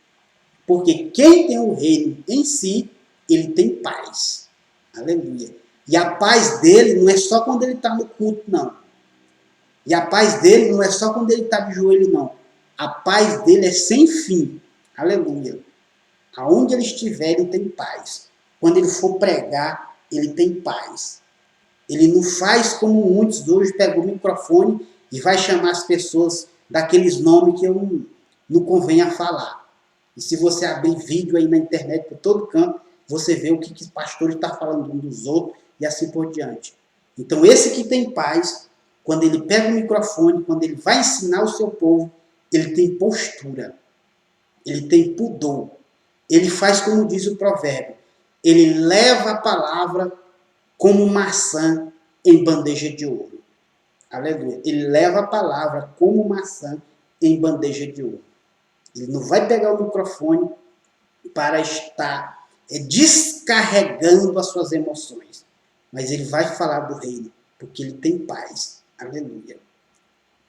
Porque quem tem o reino em si, ele tem paz. Aleluia. E a paz dele não é só quando ele está no culto, não. E a paz dele não é só quando ele está de joelho, não. A paz dele é sem fim. Aleluia. Aonde ele estiver, ele tem paz. Quando ele for pregar, ele tem paz. Ele não faz como muitos hoje, pega o microfone e vai chamar as pessoas daqueles nomes que eu não convém a falar. E se você abrir vídeo aí na internet por todo canto, você vê o que os pastores estão falando um dos outros e assim por diante. Então esse que tem paz, quando ele pega o microfone, quando ele vai ensinar o seu povo, ele tem postura, ele tem pudor. Ele faz como diz o provérbio, ele leva a palavra como maçã em bandeja de ouro. Aleluia. Ele leva a palavra como maçã em bandeja de ouro. Ele não vai pegar o microfone para estar descarregando as suas emoções. Mas ele vai falar do reino, porque ele tem paz. Aleluia.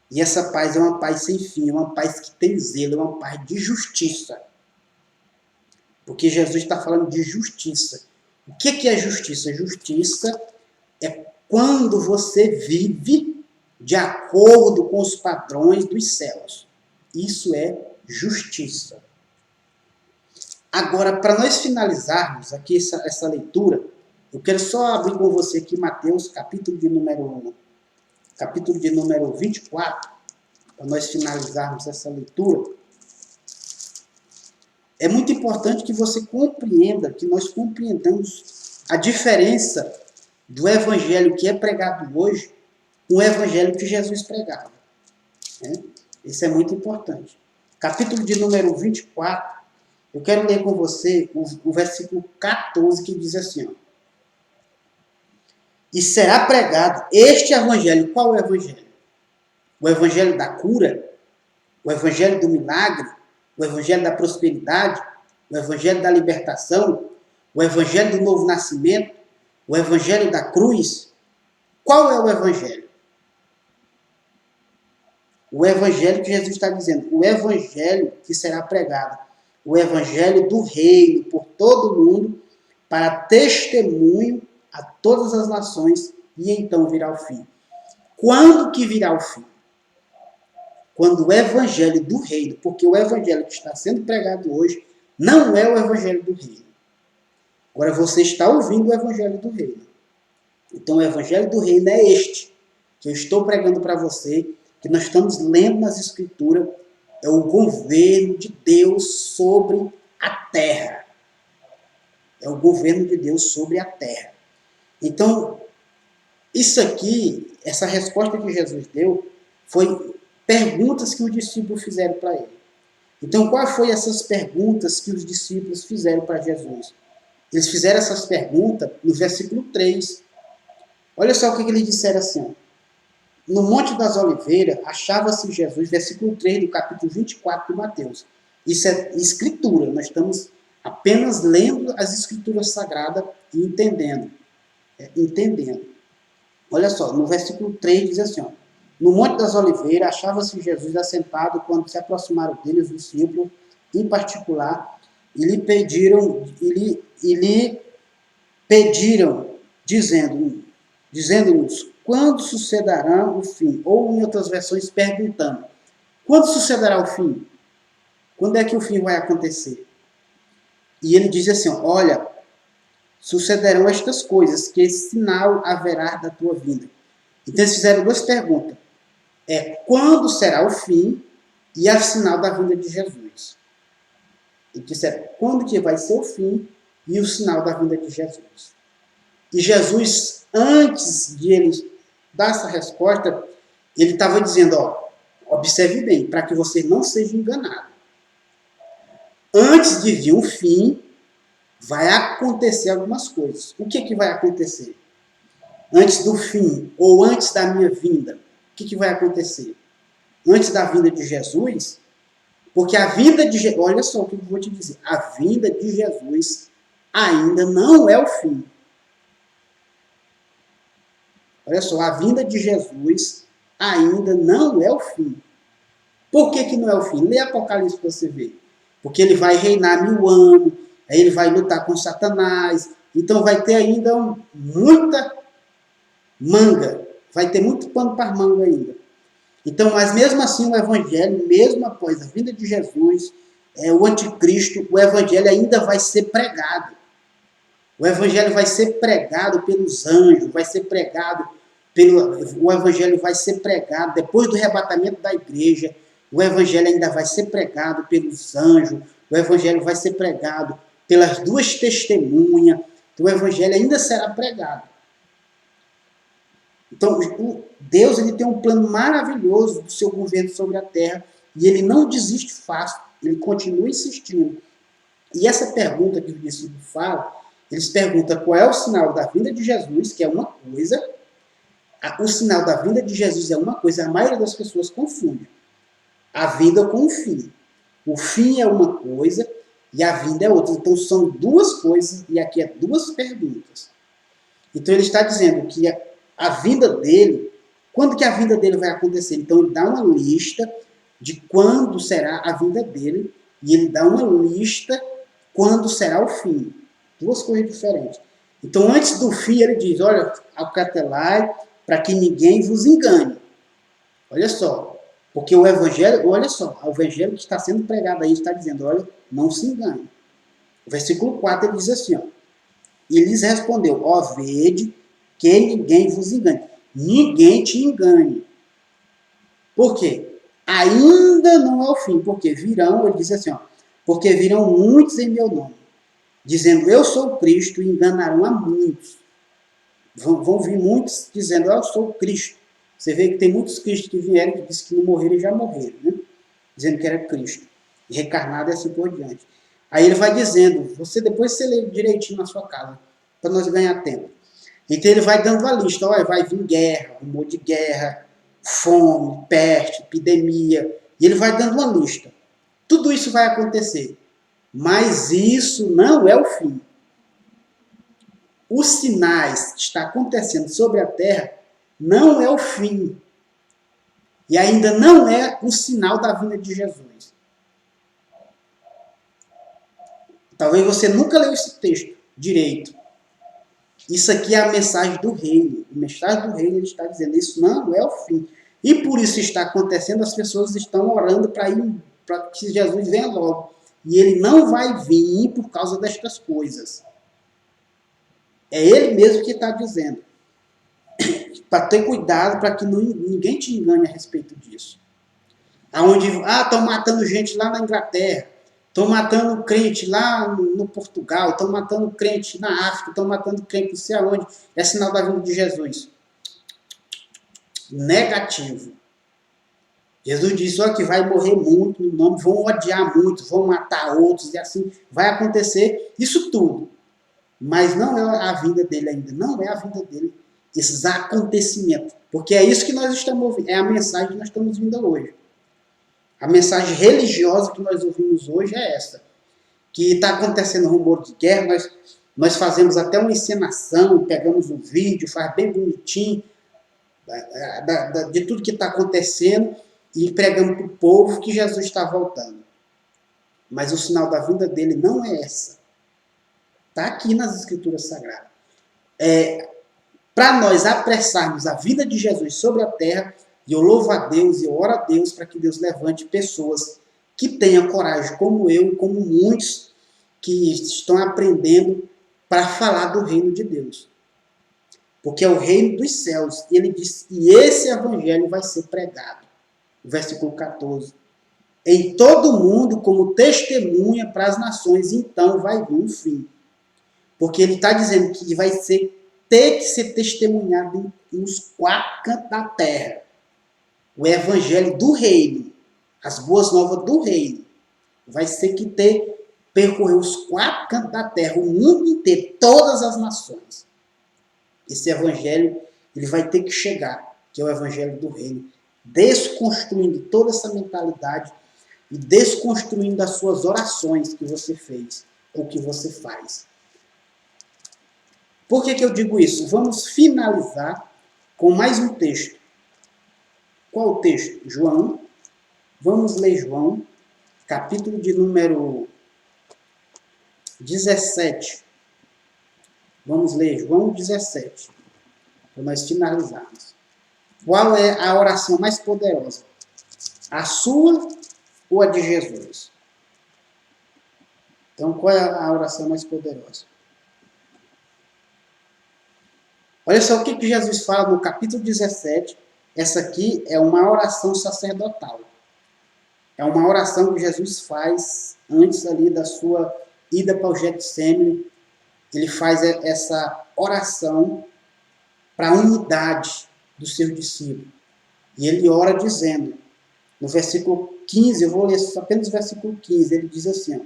E essa paz é uma paz sem fim, é uma paz que tem zelo, é uma paz de justiça. Porque Jesus está falando de justiça. O que é justiça? Justiça é quando você vive de acordo com os padrões dos céus. Isso é justiça. Agora, para nós finalizarmos aqui essa leitura, eu quero só abrir com você aqui Mateus, capítulo de número 24, para nós finalizarmos essa leitura. É muito importante que você compreenda, que nós compreendamos a diferença do evangelho que é pregado hoje com o evangelho que Jesus pregava. Isso é muito importante. Capítulo de número 24, eu quero ler com você o versículo 14, que diz assim, ó. E será pregado este evangelho. Qual é o evangelho? O evangelho da cura? O evangelho do milagre? O evangelho da prosperidade? O evangelho da libertação? O evangelho do novo nascimento? O evangelho da cruz? Qual é o evangelho? O evangelho que Jesus está dizendo, o evangelho que será pregado, o evangelho do reino por todo o mundo, para testemunho a todas as nações, e então virá o fim. Quando que virá o fim? Quando o evangelho do reino, porque o evangelho que está sendo pregado hoje não é o evangelho do reino. Agora você está ouvindo o evangelho do reino. Então o evangelho do reino é este, que eu estou pregando para você, que nós estamos lendo nas escrituras, é o governo de Deus sobre a terra. É o governo de Deus sobre a terra. Então, isso aqui, essa resposta que Jesus deu, foi perguntas que os discípulos fizeram para ele. Então, quais foram essas perguntas que os discípulos fizeram para Jesus? Eles fizeram essas perguntas no versículo 3. Olha só o que eles disseram assim. No Monte das Oliveiras, achava-se Jesus, versículo 3 do capítulo 24 de Mateus. Isso é escritura, nós estamos apenas lendo as escrituras sagradas e entendendo. Olha só, no versículo 3 diz assim, ó, no Monte das Oliveiras, achava-se Jesus assentado quando se aproximaram dele os discípulos, em particular, e lhe pediram, dizendo-nos, quando sucederá o fim? Ou, em outras versões, perguntando, quando sucederá o fim? Quando é que o fim vai acontecer? E ele diz assim, olha, sucederão estas coisas, que sinal haverá da tua vinda? Então eles fizeram duas perguntas. Quando será o fim e a sinal da vinda de Jesus? E disseram, quando que vai ser o fim e o sinal da vinda de Jesus? E Jesus, antes de ele dar essa resposta, ele estava dizendo, observe bem, para que você não seja enganado. Antes de vir o fim, vai acontecer algumas coisas. O que vai acontecer? Antes do fim, ou antes da minha vinda, o que vai acontecer? Antes da vinda de Jesus, porque a vinda de Jesus, olha só o que eu vou te dizer, a vinda de Jesus ainda não é o fim. Olha só, a vinda de Jesus ainda não é o fim. Por que não é o fim? Lê Apocalipse para você ver. Porque ele vai reinar 1000 anos, aí ele vai lutar com Satanás, então vai ter ainda muita manga, vai ter muito pano para manga ainda. Então, mas mesmo assim o evangelho, mesmo após a vinda de Jesus, o anticristo, o evangelho ainda vai ser pregado. O evangelho vai ser pregado pelos anjos, vai ser pregado o evangelho vai ser pregado depois do arrebatamento da igreja. O evangelho ainda vai ser pregado pelos anjos. O evangelho vai ser pregado pelas duas testemunhas. O evangelho ainda será pregado. Então, Deus ele tem um plano maravilhoso do seu governo sobre a terra e ele não desiste fácil. Ele continua insistindo. E essa pergunta que o discípulo fala, eles perguntam qual é o sinal da vinda de Jesus, que é uma coisa. O sinal da vinda de Jesus é uma coisa, a maioria das pessoas confunde. A vinda com o fim. O fim é uma coisa e a vinda é outra. Então são duas coisas e aqui é duas perguntas. Então ele está dizendo que a vinda dele, quando que a vinda dele vai acontecer? Então ele dá uma lista de quando será a vinda dele e ele dá uma lista quando será o fim. Duas coisas diferentes. Então antes do fim ele diz, olha, acautelai para que ninguém vos engane. Olha só, porque o evangelho, olha só, o evangelho que está sendo pregado aí está dizendo, olha, não se engane. O versículo 4 ele diz assim, ó, e lhes respondeu, ó, vede que ninguém vos engane. Ninguém te engane. Por quê? Ainda não é o fim, porque virão, ele diz assim, ó, porque virão muitos em meu nome, dizendo, eu sou Cristo, e enganarão a muitos. Vão vir muitos dizendo, eu sou Cristo. Você vê que tem muitos Cristos que vieram que dizem que não morreram e já morreram, né? Dizendo que era Cristo. Reencarnado e assim por diante. Aí ele vai dizendo, depois você lê direitinho na sua casa, para nós ganhar tempo. Então ele vai dando a lista, olha, vai vir guerra, rumor de guerra, fome, peste, epidemia. E ele vai dando uma lista. Tudo isso vai acontecer. Mas isso não é o fim. Os sinais que estão acontecendo sobre a terra não é o fim. E ainda não é o sinal da vinda de Jesus. Talvez você nunca leu esse texto direito. Isso aqui é a mensagem do reino. A mensagem do reino ele está dizendo, isso não é o fim. E por isso está acontecendo, as pessoas estão orando para que Jesus venha logo. E ele não vai vir por causa destas coisas. É ele mesmo que está dizendo. Para ter cuidado, para que ninguém te engane a respeito disso. Aonde, estão matando gente lá na Inglaterra, estão matando crente lá no Portugal, estão matando crente na África, estão matando crente não sei aonde. É sinal da vinda de Jesus. Negativo. Jesus disse, que vai morrer muito no nome, vão odiar muito, vão matar outros, e assim vai acontecer isso tudo. Mas não é a vida dele ainda, não é a vida dele, esses acontecimentos. Porque é isso que nós estamos ouvindo, é a mensagem que nós estamos ouvindo hoje. A mensagem religiosa que nós ouvimos hoje é essa. Que está acontecendo rumor de guerra, nós fazemos até uma encenação, pegamos um vídeo, faz bem bonitinho, de tudo que está acontecendo, e pregamos para o povo que Jesus está voltando. Mas o sinal da vinda dele não é essa. Está aqui nas Escrituras Sagradas. Para nós apressarmos a vida de Jesus sobre a terra, e eu louvo a Deus e eu oro a Deus para que Deus levante pessoas que tenham coragem, como eu e como muitos que estão aprendendo para falar do reino de Deus. Porque é o reino dos céus. E ele diz, e esse evangelho vai ser pregado. Versículo 14. Em todo mundo como testemunha para as nações, então vai vir o fim. Porque ele está dizendo que vai ter que ser testemunhado nos 4 cantos da terra. O evangelho do reino, as boas novas do reino, vai ser que percorrer os 4 cantos da terra, o mundo inteiro, todas as nações. Esse evangelho, ele vai ter que chegar, que é o evangelho do reino, desconstruindo toda essa mentalidade e desconstruindo as suas orações que você fez ou que você faz. Por que eu digo isso? Vamos finalizar com mais um texto. Qual o texto? João. Vamos ler João, capítulo de número 17. Vamos ler João 17, para nós finalizarmos. Qual é a oração mais poderosa? A sua ou a de Jesus? Então, qual é a oração mais poderosa? Olha só o que Jesus fala no capítulo 17. Essa aqui é uma oração sacerdotal. É uma oração que Jesus faz antes ali da sua ida para o Getsêmani. Ele faz essa oração para a unidade dos seus discípulos. E ele ora dizendo, no versículo 15, eu vou ler apenas o versículo 15, ele diz assim, ó,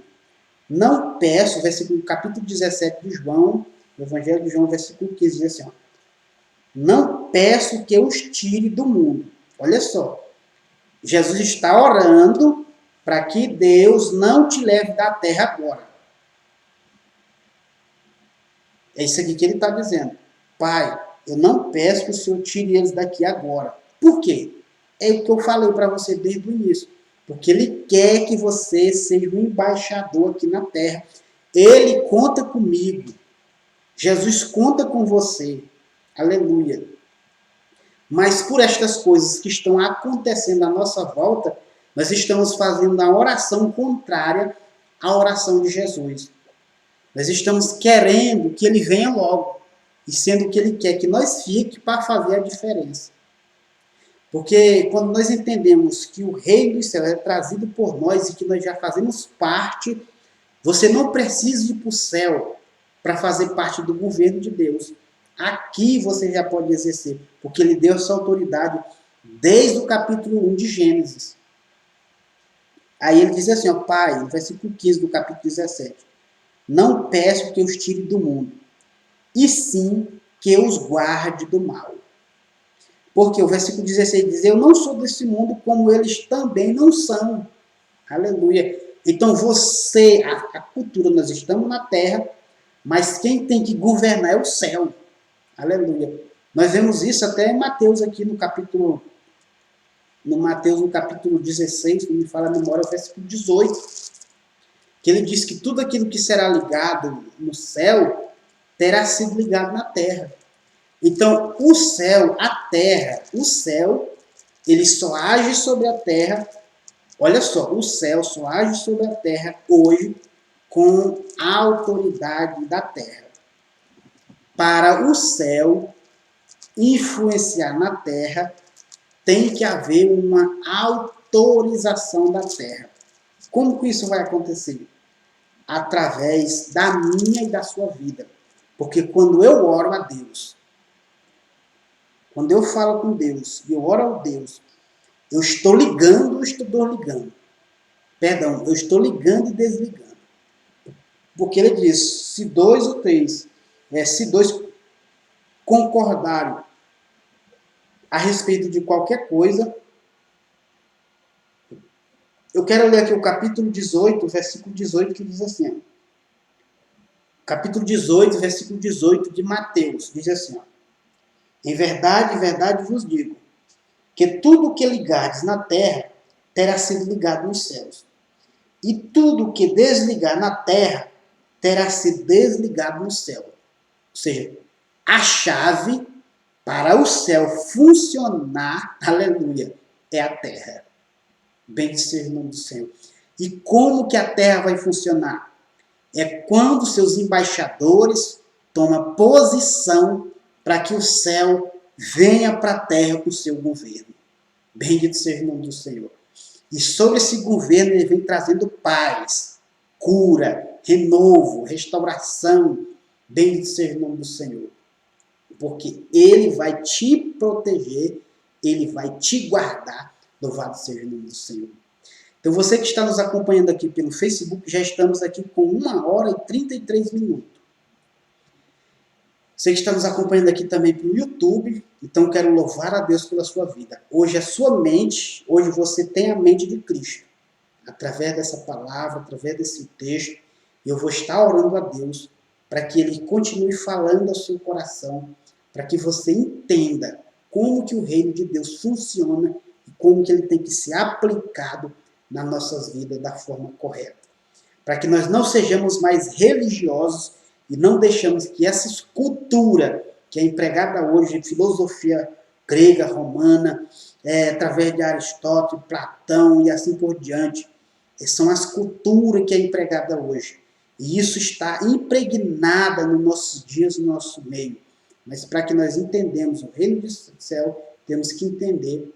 não peço, capítulo 17 de João, o Evangelho de João, versículo 15, diz assim, ó, não peço que eu os tire do mundo. Olha só, Jesus está orando para que Deus não te leve da terra agora. É isso aqui que ele está dizendo. Pai, eu não peço que o Senhor tire eles daqui agora. Por quê? É o que eu falei para você desde o início. Porque ele quer que você seja um embaixador aqui na terra. Ele conta comigo. Jesus conta com você. Aleluia. Mas por estas coisas que estão acontecendo à nossa volta, nós estamos fazendo a oração contrária à oração de Jesus. Nós estamos querendo que ele venha logo. E sendo que ele quer que nós fiquemos para fazer a diferença. Porque quando nós entendemos que o reino dos céus é trazido por nós e que nós já fazemos parte, você não precisa ir para o céu para fazer parte do governo de Deus. Aqui você já pode exercer, porque ele deu essa autoridade desde o capítulo 1 de Gênesis. Aí ele diz assim, ó, Pai, no versículo 15 do capítulo 17, não peço que os tire do mundo, e sim que os guarde do mal. Porque o versículo 16 diz, eu não sou desse mundo como eles também não são. Aleluia. Então você, a cultura, nós estamos na terra, mas quem tem que governar é o céu. Aleluia. Nós vemos isso até em Mateus aqui no capítulo 16, que me fala a memória, o versículo 18, que ele diz que tudo aquilo que será ligado no céu terá sido ligado na terra. Então, o céu, ele só age sobre a terra. Olha só, o céu só age sobre a terra hoje com a autoridade da terra. Para o céu influenciar na terra, tem que haver uma autorização da terra. Como que isso vai acontecer? Através da minha e da sua vida. Porque quando eu oro a Deus, quando eu falo com Deus e eu oro a Deus, eu estou ligando ou estou desligando? Perdão, eu estou ligando e desligando. Porque ele diz, se dois concordarem a respeito de qualquer coisa, eu quero ler aqui o capítulo 18, versículo 18, que diz assim, ó, capítulo 18, versículo 18 de Mateus, diz assim, ó, em verdade vos digo, que tudo o que ligardes na terra terá sido ligado nos céus. E tudo o que desligar na terra terá sido desligado no céu. Ou seja, a chave para o céu funcionar, aleluia, é a terra. Bendito seja o nome do Senhor. E como que a terra vai funcionar? É quando seus embaixadores tomam posição para que o céu venha para a terra com o seu governo. Bendito seja o nome do Senhor. E sobre esse governo ele vem trazendo paz, cura, renovo, restauração. Bendito seja o nome do Senhor. Porque ele vai te proteger, ele vai te guardar. Louvado seja o nome do Senhor. Então você que está nos acompanhando aqui pelo Facebook, já estamos aqui com 1 hora e 33 minutos. Você que está nos acompanhando aqui também pelo YouTube, então quero louvar a Deus pela sua vida. Hoje a sua mente, hoje você tem a mente de Cristo. Através dessa palavra, através desse texto, eu vou estar orando a Deus para que Ele continue falando ao seu coração, para que você entenda como que o reino de Deus funciona e como que ele tem que ser aplicado nas nossas vidas da forma correta. Para que nós não sejamos mais religiosos e não deixamos que essa cultura que é empregada hoje em filosofia grega, romana, através de Aristóteles, Platão e assim por diante, são as culturas que é empregada hoje. E isso está impregnada nos nossos dias, no nosso meio. Mas para que nós entendamos o reino do céu, temos que entender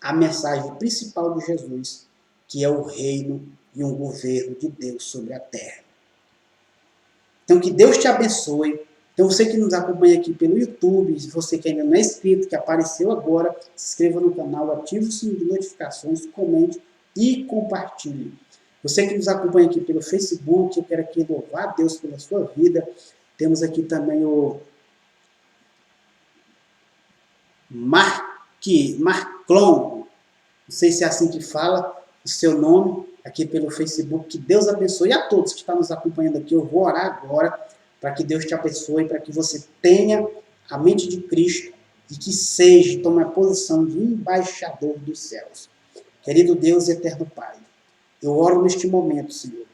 a mensagem principal de Jesus, que é o reino e um governo de Deus sobre a terra. Então, que Deus te abençoe. Então, você que nos acompanha aqui pelo YouTube, você que ainda não é inscrito, que apareceu agora, se inscreva no canal, ative o sininho de notificações, comente e compartilhe. Você que nos acompanha aqui pelo Facebook, eu quero aqui louvar a Deus pela sua vida. Temos aqui também o Marclon, não sei se é assim que fala o seu nome, aqui pelo Facebook. Que Deus abençoe a todos que estão nos acompanhando aqui. Eu vou orar agora para que Deus te abençoe, para que você tenha a mente de Cristo e que tome a posição de embaixador dos céus. Querido Deus e eterno Pai, eu oro neste momento, Senhor,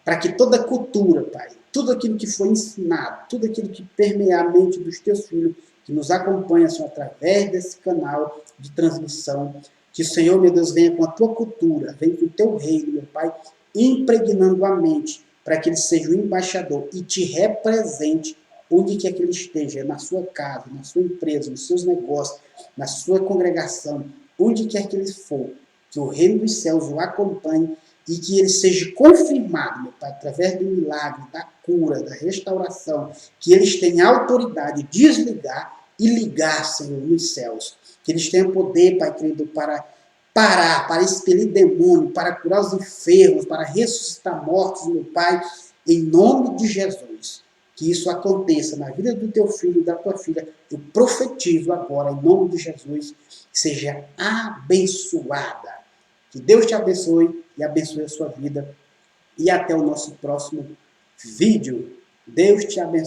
para que toda cultura, Pai, tudo aquilo que foi ensinado, tudo aquilo que permear a mente dos teus filhos, que nos acompanham, Senhor, através desse canal de transmissão, que o Senhor, meu Deus, venha com a tua cultura, venha com o teu reino, meu Pai, impregnando a mente, para que ele seja o embaixador e te represente onde quer que ele esteja, na sua casa, na sua empresa, nos seus negócios, na sua congregação, onde quer que ele for, que o reino dos céus o acompanhe e que ele seja confirmado, meu Pai, através do milagre, da cura, da restauração, que eles tenham autoridade de desligar e ligar, Senhor, nos céus. Que eles tenham poder, Pai querido, para parar, para expelir demônio, para curar os enfermos, para ressuscitar mortos, meu Pai, em nome de Jesus. Que isso aconteça na vida do teu filho e da tua filha. Eu profetizo agora, em nome de Jesus, que seja abençoada. Que Deus te abençoe e abençoe a sua vida. E até o nosso próximo vídeo. Deus te abençoe.